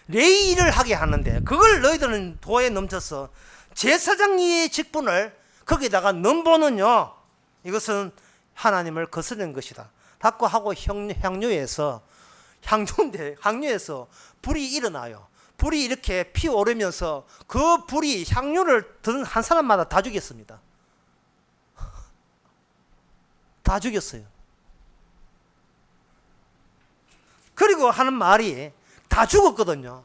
레위 일을 하게 하는데 그걸 너희들은 도에 넘쳐서 제사장의 직분을 거기다가 넘보는요. 이것은 하나님을 거스르는 것이다. 닫고 하고 향유에서 불이 일어나요. 불이 이렇게 피어오르면서 그 불이 향유를 든 한 사람마다 다 죽였습니다. 다 죽였어요. 그리고 하는 말이 다 죽었거든요.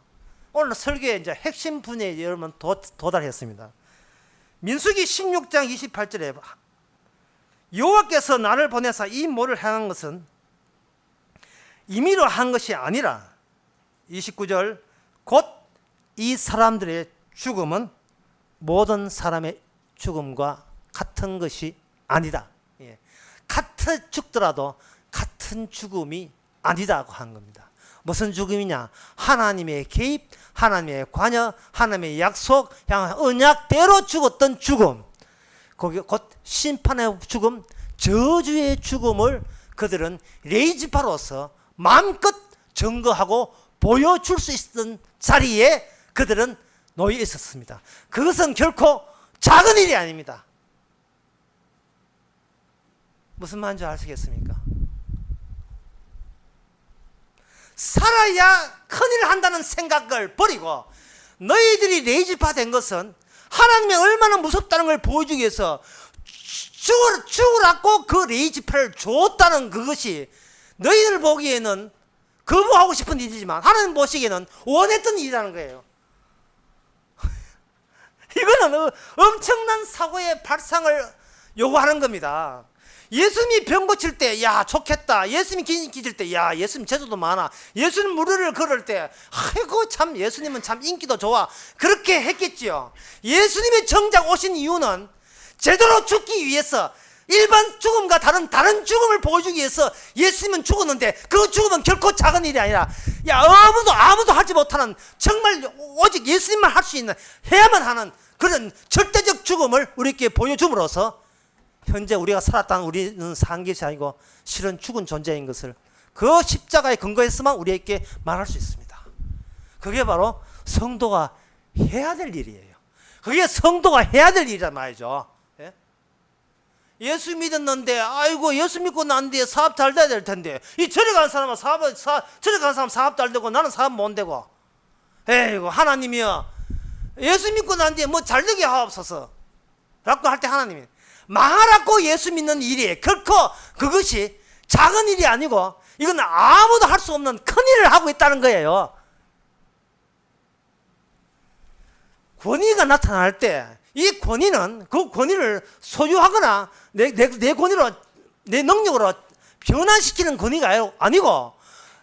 오늘 설교에 이제 핵심 분야에 여러분 도달했습니다. 민수기 16장 28절에 여호와께서 나를 보내사 이 모를 행한 것은 임의로 한 것이 아니라, 29절, 곧 이 사람들의 죽음은 모든 사람의 죽음과 같은 것이 아니다. 같은 죽더라도 같은 죽음이 아니다고 한 겁니다. 무슨 죽음이냐? 하나님의 개입, 하나님의 관여, 하나님의 약속, 언약대로 죽었던 죽음, 거기 곧 심판의 죽음, 저주의 죽음을 그들은 레위 지파로서 마음껏 증거하고 보여줄 수 있었던 자리에 그들은 놓여 있었습니다. 그것은 결코 작은 일이 아닙니다. 무슨 말인지 아시겠습니까? 살아야 큰일을 한다는 생각을 버리고 너희들이 레위 지파 된 것은 하나님이 얼마나 무섭다는 걸 보여주기 위해서 죽으라고 그 레이지패를 줬다는 그것이 너희들 보기에는 거부하고 싶은 일이지만 하나님 보시기에는 원했던 일이라는 거예요. 이거는 엄청난 사고의 발상을 요구하는 겁니다. 예수님이 병 고칠 때, 야, 좋겠다. 예수님이 긴 기질 때, 야, 예수님 제도도 많아. 예수님 무료를 걸을 때, 아이고, 참, 예수님은 참 인기도 좋아. 그렇게 했겠지요. 예수님이 정작 오신 이유는 제대로 죽기 위해서, 일반 죽음과 다른 죽음을 보여주기 위해서 예수님은 죽었는데, 그 죽음은 결코 작은 일이 아니라, 야, 아무도 하지 못하는, 정말 오직 예수님만 할 수 있는, 해야만 하는 그런 절대적 죽음을 우리에게 보여줌으로써 현재 우리가 살았다는 우리는 산 것이 아니고 실은 죽은 존재인 것을 그 십자가에 근거해서만 우리에게 말할 수 있습니다. 그게 바로 성도가 해야 될 일이에요. 그게 성도가 해야 될 일이란 말이죠. 예? 예수 믿었는데 아이고 예수 믿고 난 뒤에 사업 잘 돼야 될 텐데 이 절에 가는 사람은 절에 가는 사람 사업 잘 되고 나는 사업 못 되고 에이고 하나님이여 예수 믿고 난 뒤에 뭐 잘 되게 하옵소서 라고 할 때 하나님이 망하라고 예수 믿는 일이 결코 그것이 작은 일이 아니고 이건 아무도 할 수 없는 큰 일을 하고 있다는 거예요. 권위가 나타날 때 이 권위는 그 권위를 소유하거나 내 권위로 내 능력으로 변환시키는 권위가 아니고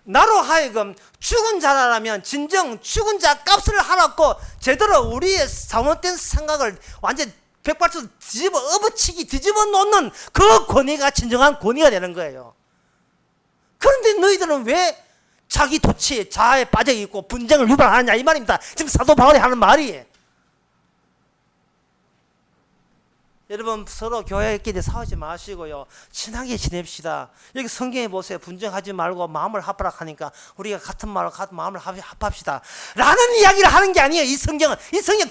나로 하여금 죽은 자라면 진정 죽은 자 값을 하라고 제대로 우리의 잘못된 생각을 완전 백발수 뒤집어 놓는 그 권위가 진정한 권위가 되는 거예요. 그런데 너희들은 왜 자기 도취 자아에 빠져 있고 분쟁을 유발하느냐 이 말입니다. 지금 사도 바울이 하는 말이. 여러분 서로 교회끼리 싸우지 마시고요. 친하게 지냅시다. 여기 성경에 보세요. 분쟁하지 말고 마음을 합하라하니까 우리가 같은 말로 마음을 합합시다. 라는 이야기를 하는 게 아니에요. 이 성경은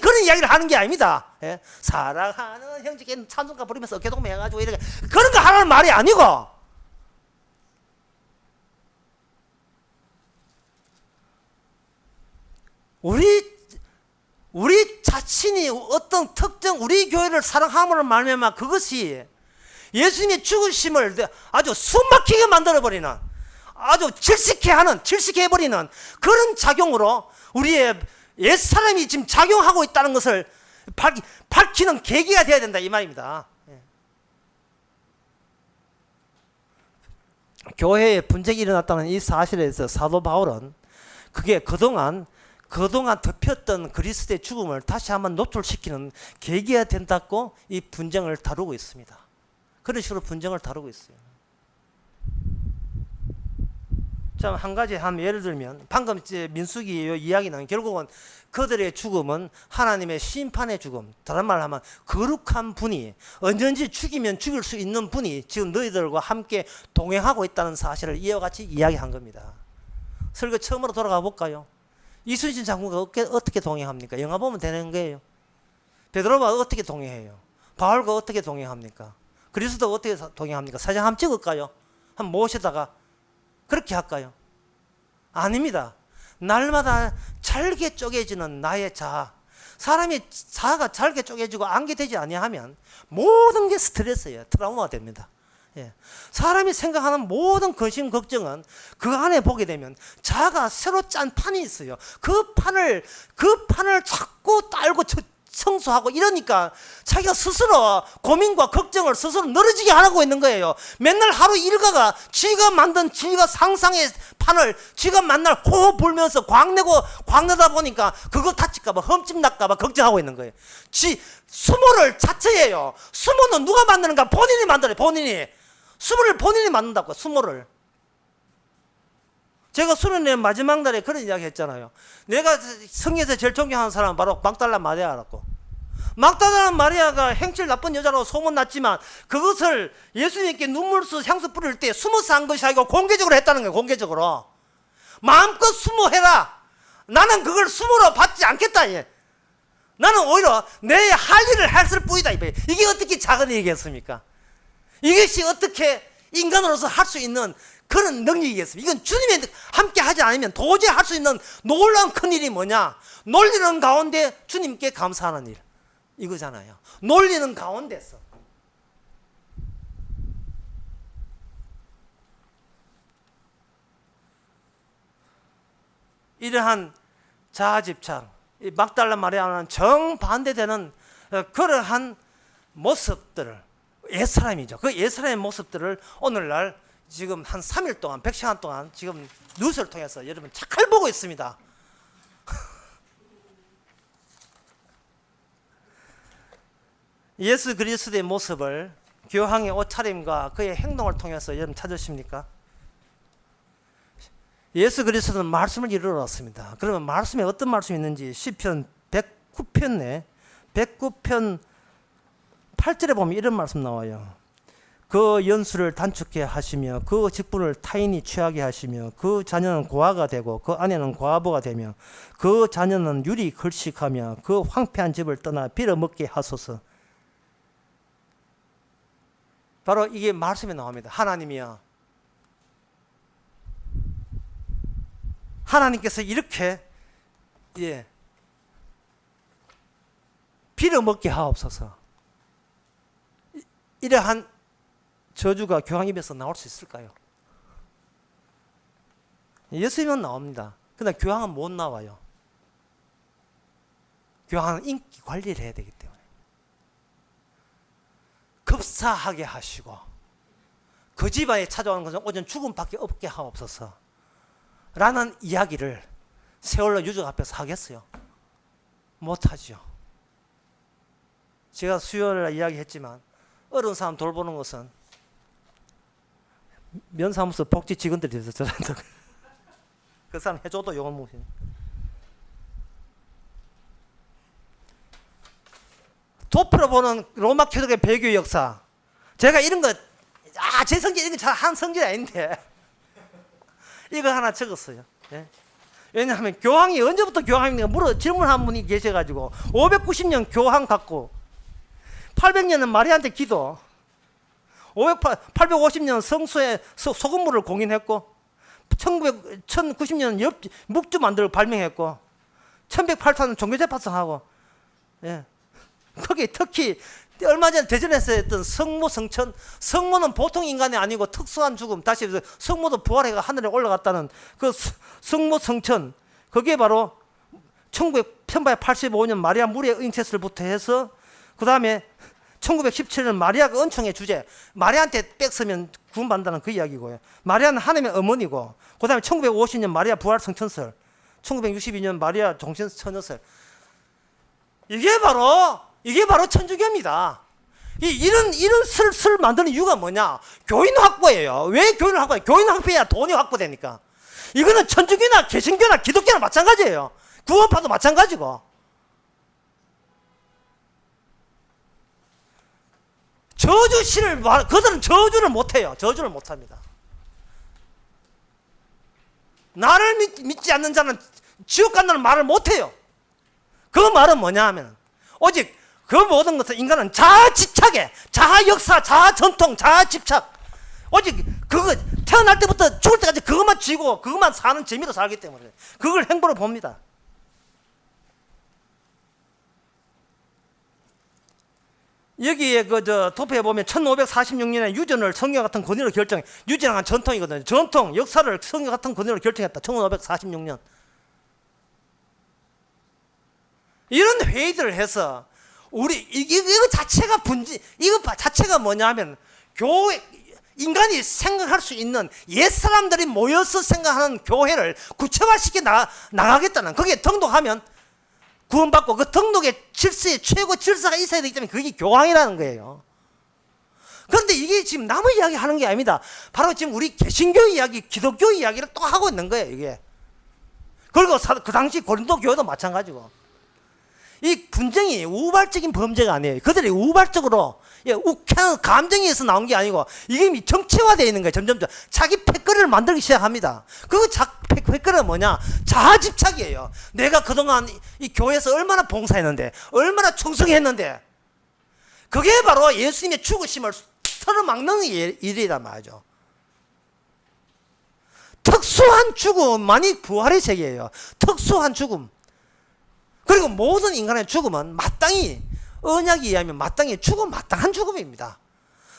그런 이야기를 하는 게 아닙니다. 예? 사랑하는 형제끼리 찬송가 부르면서 어깨동무 해가지고 이렇게 그런 거 하라는 말이 아니고 우리 자신이 어떤 특정 우리 교회를 사랑함으로 말미암아 그것이 예수님의 죽으심을 아주 숨막히게 만들어버리는 아주 질식해버리는 그런 작용으로 우리의 옛사람이 지금 작용하고 있다는 것을 밝히는 계기가 되어야 된다 이 말입니다. 교회에 분쟁이 일어났다는 이 사실에서 사도 바울은 그게 그동안 덮였던 그리스도의 죽음을 다시 한번 노출시키는 계기가 된다고 이 분쟁을 다루고 있습니다. 그런 식으로 분쟁을 다루고 있어요. 참 한 가지 예를 들면 방금 민수기 이야기는 결국은 그들의 죽음은 하나님의 심판의 죽음, 다른 말로 하면 거룩한 분이 언제든지 죽이면 죽일 수 있는 분이 지금 너희들과 함께 동행하고 있다는 사실을 이와 같이 이야기한 겁니다. 설교 처음으로 돌아가 볼까요? 이순신 장군과 어떻게 동행합니까? 영화 보면 되는 거예요. 베드로가 어떻게 동행해요? 바울과 어떻게 동행합니까? 그리스도가 어떻게 동행합니까? 사진 한번 찍을까요? 한번 모시다가 그렇게 할까요? 아닙니다. 날마다 잘게 쪼개지는 나의 자아. 사람이 자아가 잘게 쪼개지고 안개되지 아니하면 모든 게 스트레스예요. 트라우마가 됩니다. 예. 사람이 생각하는 모든 근심 걱정은 그 안에 보게 되면 자가 새로 짠 판이 있어요. 그 판을 자꾸 딸고 청소하고 이러니까 자기가 스스로 고민과 걱정을 스스로 늘어지게 하고 있는 거예요. 맨날 하루 일과가 지가 만든 지가 상상의 판을 지가 맨날 호호 불면서 광내다 보니까 그거 다칠까봐 흠집 날까봐 걱정하고 있는 거예요. 수모를 자체예요. 수모는 누가 만드는가? 본인이 만들어요. 수모를 본인이 만든다고. 수모를 제가 수련회 마지막 날에 그런 이야기 했잖아요. 내가 성경에서 제일 존경하는 사람은 바로 막달라 마리아라고. 막달라 마리아가 행실 나쁜 여자라고 소문났지만 그것을 예수님께 눈물수 향수 뿌릴 때 숨어서 한 것이 아니고 공개적으로 했다는 거예요. 공개적으로. 마음껏 수모해라. 나는 그걸 수모로 받지 않겠다. 나는 오히려 내 할 일을 했을 뿐이다. 이게 어떻게 작은 일이겠습니까? 이것이 어떻게 인간으로서 할 수 있는 그런 능력이겠습니까? 이건 주님이 함께 하지 않으면 도저히 할 수 있는 놀라운 큰 일이 뭐냐? 놀리는 가운데 주님께 감사하는 일 이거잖아요. 놀리는 가운데서 이러한 자아집착, 이 막달라 마리아와는 정반대되는 그러한 모습들을, 옛사람이죠. 그 옛사람의 모습들을 오늘날 지금 한 3일 동안 100시간 동안 지금 뉴스를 통해서 여러분 착할 보고 있습니다. 예수 그리스도의 모습을 교황의 옷차림과 그의 행동을 통해서 여러분 찾으십니까? 예수 그리스도는 말씀을 이루었습니다. 그러면 말씀에 어떤 말씀이 있는지 시편 109편에 109편 8절에 보면 이런 말씀 나와요. 그 연수를 단축해 하시며 그 직분을 타인이 취하게 하시며 그 자녀는 고아가 되고 그 아내는 고아부가 되며 그 자녀는 유리 걸식하며 그 황폐한 집을 떠나 빌어먹게 하소서. 바로 이게 말씀에 나옵니다. 하나님이요, 하나님께서 이렇게 빌어먹게 하옵소서. 이러한 저주가 교황 입에서 나올 수 있을까요? 예수님은 나옵니다. 그러나 교황은 못 나와요. 교황은 인기 관리를 해야 되기 때문에 급사하게 하시고 그 집안에 찾아오는 것은 오전 죽음밖에 없게 하옵소서 라는 이야기를 세월호 유족 앞에서 하겠어요? 못하죠. 제가 수요일에 이야기했지만 어려운 사람 돌보는 것은 면사무소 복지 직원들이 돼서 저런다. 그 사람 해줘도 용을 못 해. 도표로 보는 로마 교독의 배교 역사. 제가 이런 거, 제 성질 이런 거 잘 한 성질이 아닌데 이거 하나 적었어요. 예? 왜냐하면 교황이 언제부터 교황입니까? 질문한 분이 계셔가지고 590년 교황 갖고 800년은 마리아한테 기도, 850년 성소에 소금물을 공인했고 1090년 묵주 만들고 발명했고 1108년은 종교재판소하고 거기 특히 얼마 전에 대전에서 했던 성모 성천, 성모는 보통 인간이 아니고 특수한 죽음, 다시 성모도 부활해가 하늘에 올라갔다는 그 성모 성천, 그게 바로 1885년 마리아 무리의 잉태설부터 해서 그 다음에 1917년 마리아가 은총의 주제, 마리아한테 뺏으면 구원받는다는 그 이야기고요. 마리아는 하나님의 어머니고, 그 다음에 1950년 마리아 부활 성천설, 1962년 마리아 종신처녀설. 이게 바로 천주교입니다. 이런 슬 만드는 이유가 뭐냐? 교인 확보예요. 왜 교인을 확보해요? 교인 확보해야 돈이 확보되니까. 이거는 천주교나 개신교나 기독교나 마찬가지예요. 구원파도 마찬가지고. 저주시를 그들은 저주를 못해요. 저주를 못합니다. 나를 믿지 않는 자는 지옥 간다는 말을 못해요. 그 말은 뭐냐 하면 오직 그 모든 것은 인간은 자아집착에, 자아역사, 자아전통, 자아집착, 오직 그거 태어날 때부터 죽을 때까지 그것만 쥐고 그것만 사는 재미로 살기 때문에 그걸 행보로 봅니다. 여기에 도표에 보면 1546년에 유전을 성경 같은 권위로 결정해. 유전한 전통이거든요. 전통, 역사를 성경 같은 권위로 결정했다. 1546년. 이런 회의들을 해서 이거 자체가 뭐냐 하면 교회, 인간이 생각할 수 있는 옛 사람들이 모여서 생각하는 교회를 구체화시켜 나가겠다는, 거기에 등록하면 구원받고 그 등록의 질서에 최고 질서가 있어야 되기 때문에 그게 교황이라는 거예요. 그런데 이게 지금 남의 이야기 하는 게 아닙니다. 바로 지금 우리 개신교 이야기, 기독교 이야기를 또 하고 있는 거예요, 이게. 그리고 그 당시 고린도 교회도 마찬가지고. 이 분쟁이 우발적인 범죄가 아니에요. 그들이 우발적으로 욱하는 감정에 의해서 나온 게 아니고 이게 정체화되어 있는 거예요. 점점 자기 패거리를 만들기 시작합니다. 그 패거리가 뭐냐? 자아집착이에요. 내가 그동안 이 교회에서 얼마나 봉사했는데, 얼마나 충성했는데, 그게 바로 예수님의 죽으심을 틀어막는 일이란 말이죠. 특수한 죽음만이 부활의 세계예요. 특수한 죽음. 그리고 모든 인간의 죽음은 마땅히, 언약에 의하면 마땅히 마땅한 죽음입니다.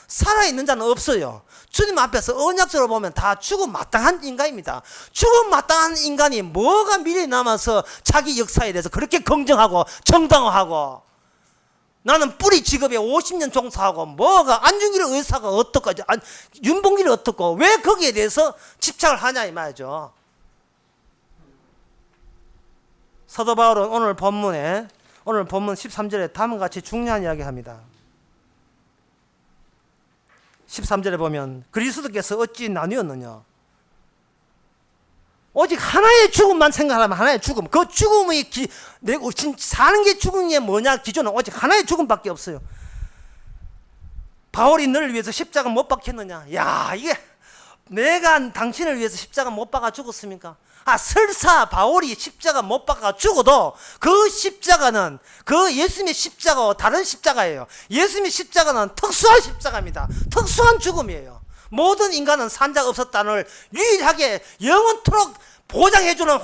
살아있는 자는 없어요. 주님 앞에서 언약적으로 보면 다 죽음 마땅한 인간입니다. 죽음 마땅한 인간이 뭐가 미래에 남아서 자기 역사에 대해서 그렇게 긍정하고 정당화하고, 나는 뿌리 직업에 50년 종사하고 뭐가 안중길 의사가 어떻고 윤봉길이 어떻고 왜 거기에 대해서 집착을 하냐 이 말이죠. 사도 바울은 오늘 본문 13절에 다음과 같이 중요한 이야기 합니다. 13절에 보면 그리스도께서 어찌 나뉘었느냐, 오직 하나의 죽음만 생각하면 하나의 죽음, 그 죽음의 사는 게 죽은 게 뭐냐 기준은 오직 하나의 죽음밖에 없어요. 바울이 너를 위해서 십자가 못 박혔느냐, 야 이게 내가 당신을 위해서 십자가 못 박아 죽었습니까? 설사 바울이 십자가 못 박아 죽어도 그 십자가는 그 예수님의 십자가와 다른 십자가예요. 예수님의 십자가는 특수한 십자가입니다. 특수한 죽음이에요. 모든 인간은 산자가 없었다는 걸 유일하게 영원토록 보장해주는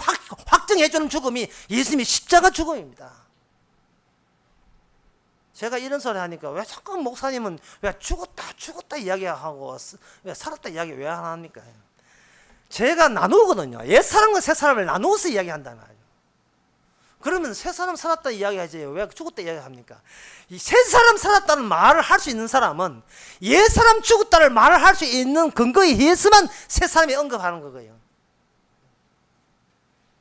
확증해주는 죽음이 예수님의 십자가 죽음입니다. 제가 이런 소리 하니까 왜 자꾸 목사님은 왜 죽었다 이야기하고 왜 살았다 이야기 왜 안 합니까? 제가 나누거든요. 옛사람과 새사람을 나누어서 이야기한단 말이에요. 그러면 새사람 살았다 이야기하지 왜 죽었다 이야기합니까? 이 새사람 살았다는 말을 할 수 있는 사람은 옛사람 죽었다를 말을 할 수 있는 근거에 의해서만 새사람이 언급하는 거예요.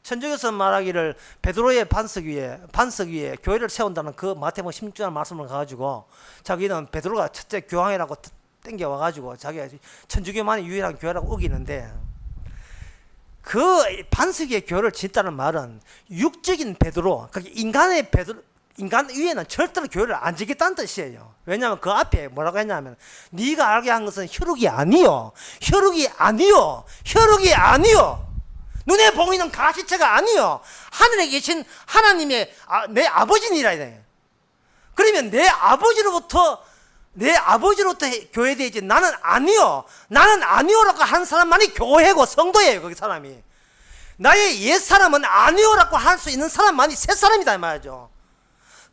천주교에서 말하기를 베드로의 반석 위에 교회를 세운다는 그 마태복음 16절 말씀을 가지고 자기는 베드로가 첫째 교황이라고 땡겨와가지고 자기가 천주교만이 유일한 교회라고 우기는데, 그 반석 위에 교회를 짓다는 말은 육적인 베드로, 인간의 베드로, 인간 위에는 절대로 교회를 안 짓겠다는 뜻이에요. 왜냐하면 그 앞에 뭐라고 했냐면 네가 알게 한 것은 혈육이 아니요, 눈에 보이는 가시체가 아니요, 하늘에 계신 하나님의 내 아버지니라 해요. 그러면 내 아버지로부터 교회되지 나는 아니요라고 하는 사람만이 교회고 성도예요. 거기 사람이 나의 옛사람은 아니요라고 할 수 있는 사람만이 새사람이다 이 말이죠.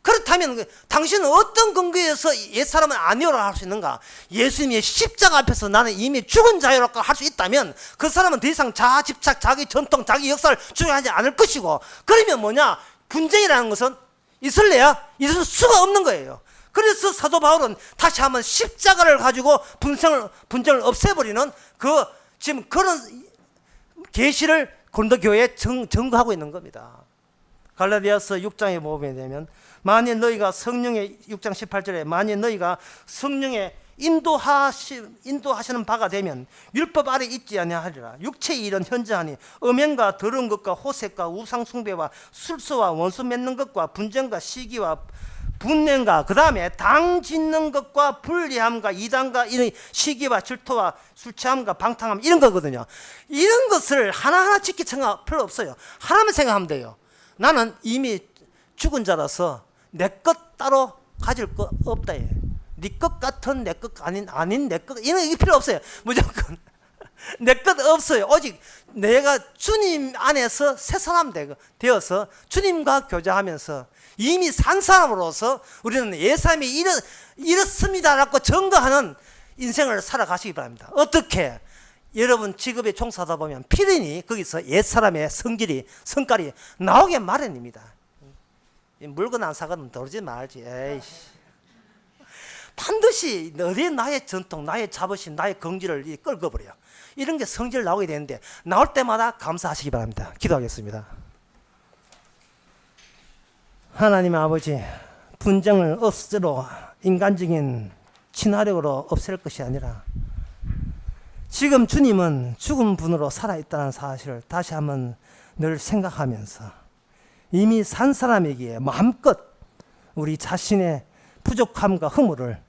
그렇다면 당신은 어떤 근거에서 옛사람은 아니요라고 할 수 있는가? 예수님의 십자가 앞에서 나는 이미 죽은 자유라고 할 수 있다면 그 사람은 더 이상 자아 집착, 자기 전통, 자기 역사를 주장하지 않을 것이고, 그러면 뭐냐? 분쟁이라는 것은 있을 수가 없는 거예요. 그래서 사도 바울은 다시 한번 십자가를 가지고 분쟁을 없애버리는 지금 그런 계시를 고린도 교회에 증거하고 있는 겁니다. 갈라디아서 6장에 보게 되면 만일 너희가 성령의 6장 18절에 만일 너희가 성령의 인도하시는 바가 되면 율법 아래 있지 아니하리라. 육체의 일은 현저하니 음행과 더러운 것과 호색과 우상숭배와 술수와 원수 맺는 것과 분쟁과 시기와 분냄과 그 다음에 당 짓는 것과 불리함과 이단과 이런 시기와 질투와 술취함과 방탕함 이런 거거든요. 이런 것을 하나하나 지킬 생각 필요 없어요. 하나만 생각하면 돼요. 나는 이미 죽은 자라서 내 것 따로 가질 거 없다. 네 것 같은 내 것 아닌 내 것 이런 게 필요 없어요. 무조건 내 것 없어요. 오직 내가 주님 안에서 새 사람 되어서 주님과 교제하면서 이미 산 사람으로서 우리는 예수님이 이렇습니다라고 증거하는 인생을 살아가시기 바랍니다. 어떻게? 여러분 직업에 종사하다 보면 필연히 거기서 옛사람의 성깔이 나오게 마련입니다. 물건 안 사거든 도르지 말지. 에이씨. 반드시 어디에 나의 전통, 나의 자부심, 나의 긍지를 끌어버려요. 이런 게 성질 나오게 되는데 나올 때마다 감사하시기 바랍니다. 기도하겠습니다. 하나님 아버지, 분쟁을 없애로 인간적인 친화력으로 없앨 것이 아니라 지금 주님은 죽은 분으로 살아있다는 사실을 다시 한번 늘 생각하면서 이미 산 사람에게 마음껏 우리 자신의 부족함과 허물을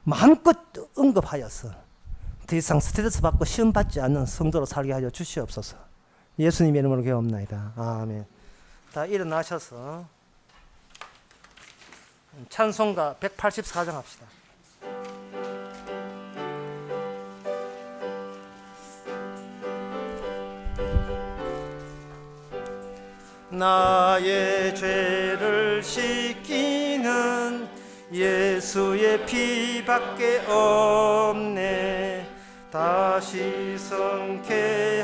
마음껏 언급하여서 더 이상 스트레스 받고 시험 받지 않는 성도로 살게 하여 주시옵소서. 예수님의 이름으로 기도합니다. 아멘. 다 일어나셔서 찬송가 184장 합시다. 나의 죄를 씻기는 예수의 피밖에 없네. 다시 성쾌하기도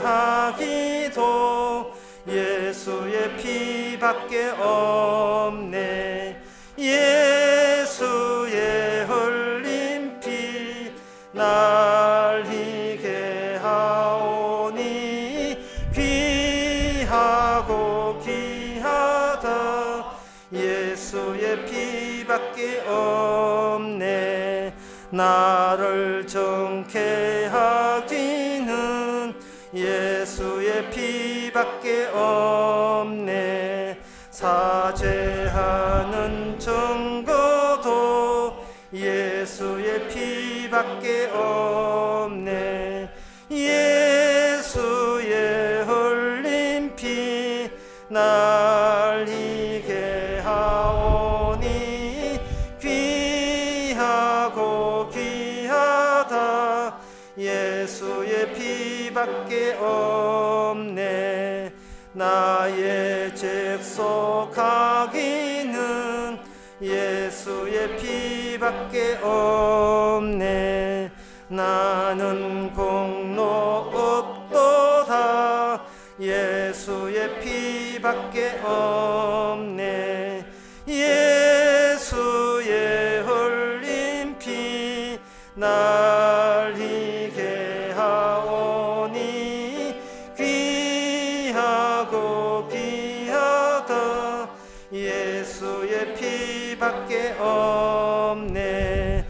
예수의 피밖에 없네. 예수의 흘린 피 날 희게 하오니 귀하고 귀하다. 예수의 피밖에 없네. 나를 정케 하기는 예수의 피밖에 없네. 사죄하는 증거도 예수의 피밖에 없네. 예수의 흘린 피 날 희게 하오니 귀하고 귀하다. 예수의 피밖에 없네. 나의 잭속하기는 예수의 피밖에 없네. 나는 공로 없도다. 예수의 피밖에 없네. 예수의 흘린 피 날 희게 하오니 귀하고 귀하다. 예수의 피밖에 없네.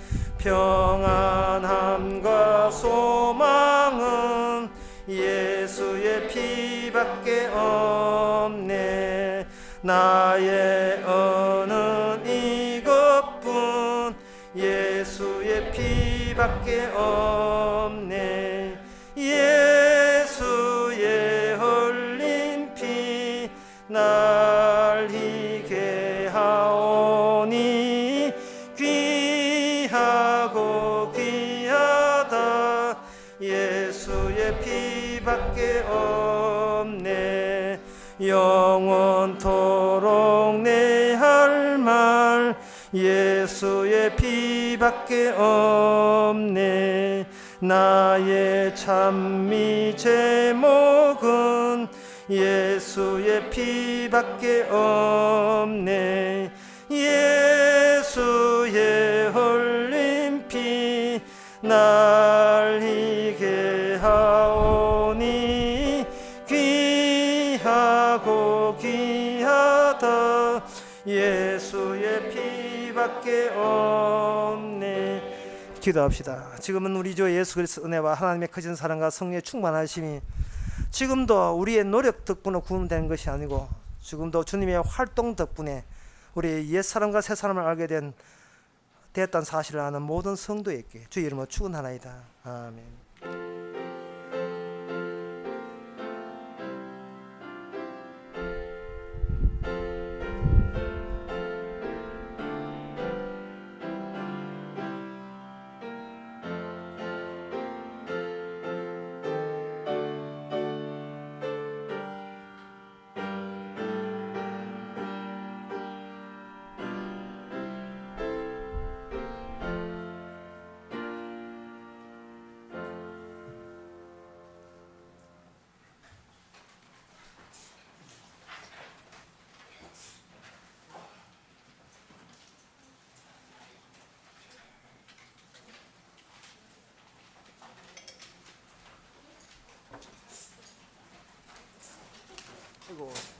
평안함과 소망은 예수의 피밖에 없네. 나의 언은 이것뿐 예수의 피밖에 없네. 예수의 흘린 피 날 희게 하오니 귀하고 귀하다. 예수의 피밖에 없네. 영원토록 내 할 말 예수의 피밖에 없네. 나의 찬미 제목은 예수의 피밖에 없네. 예수의 흘린 피 날 희게 하오니 귀하고 귀하다. 예수의 피밖에 없네. 기도합시다. 지금은 우리 주 예수 그리스도 은혜와 하나님의 크신 사랑과 성령의 충만하심이 지금도 우리의 노력 덕분에 구원되는 것이 아니고 지금도 주님의 활동 덕분에 우리 옛사람과 새사람을 알게 됐다는 사실을 아는 모든 성도에게 주의 이름으로 축원하나이다. 아멘. 아이고.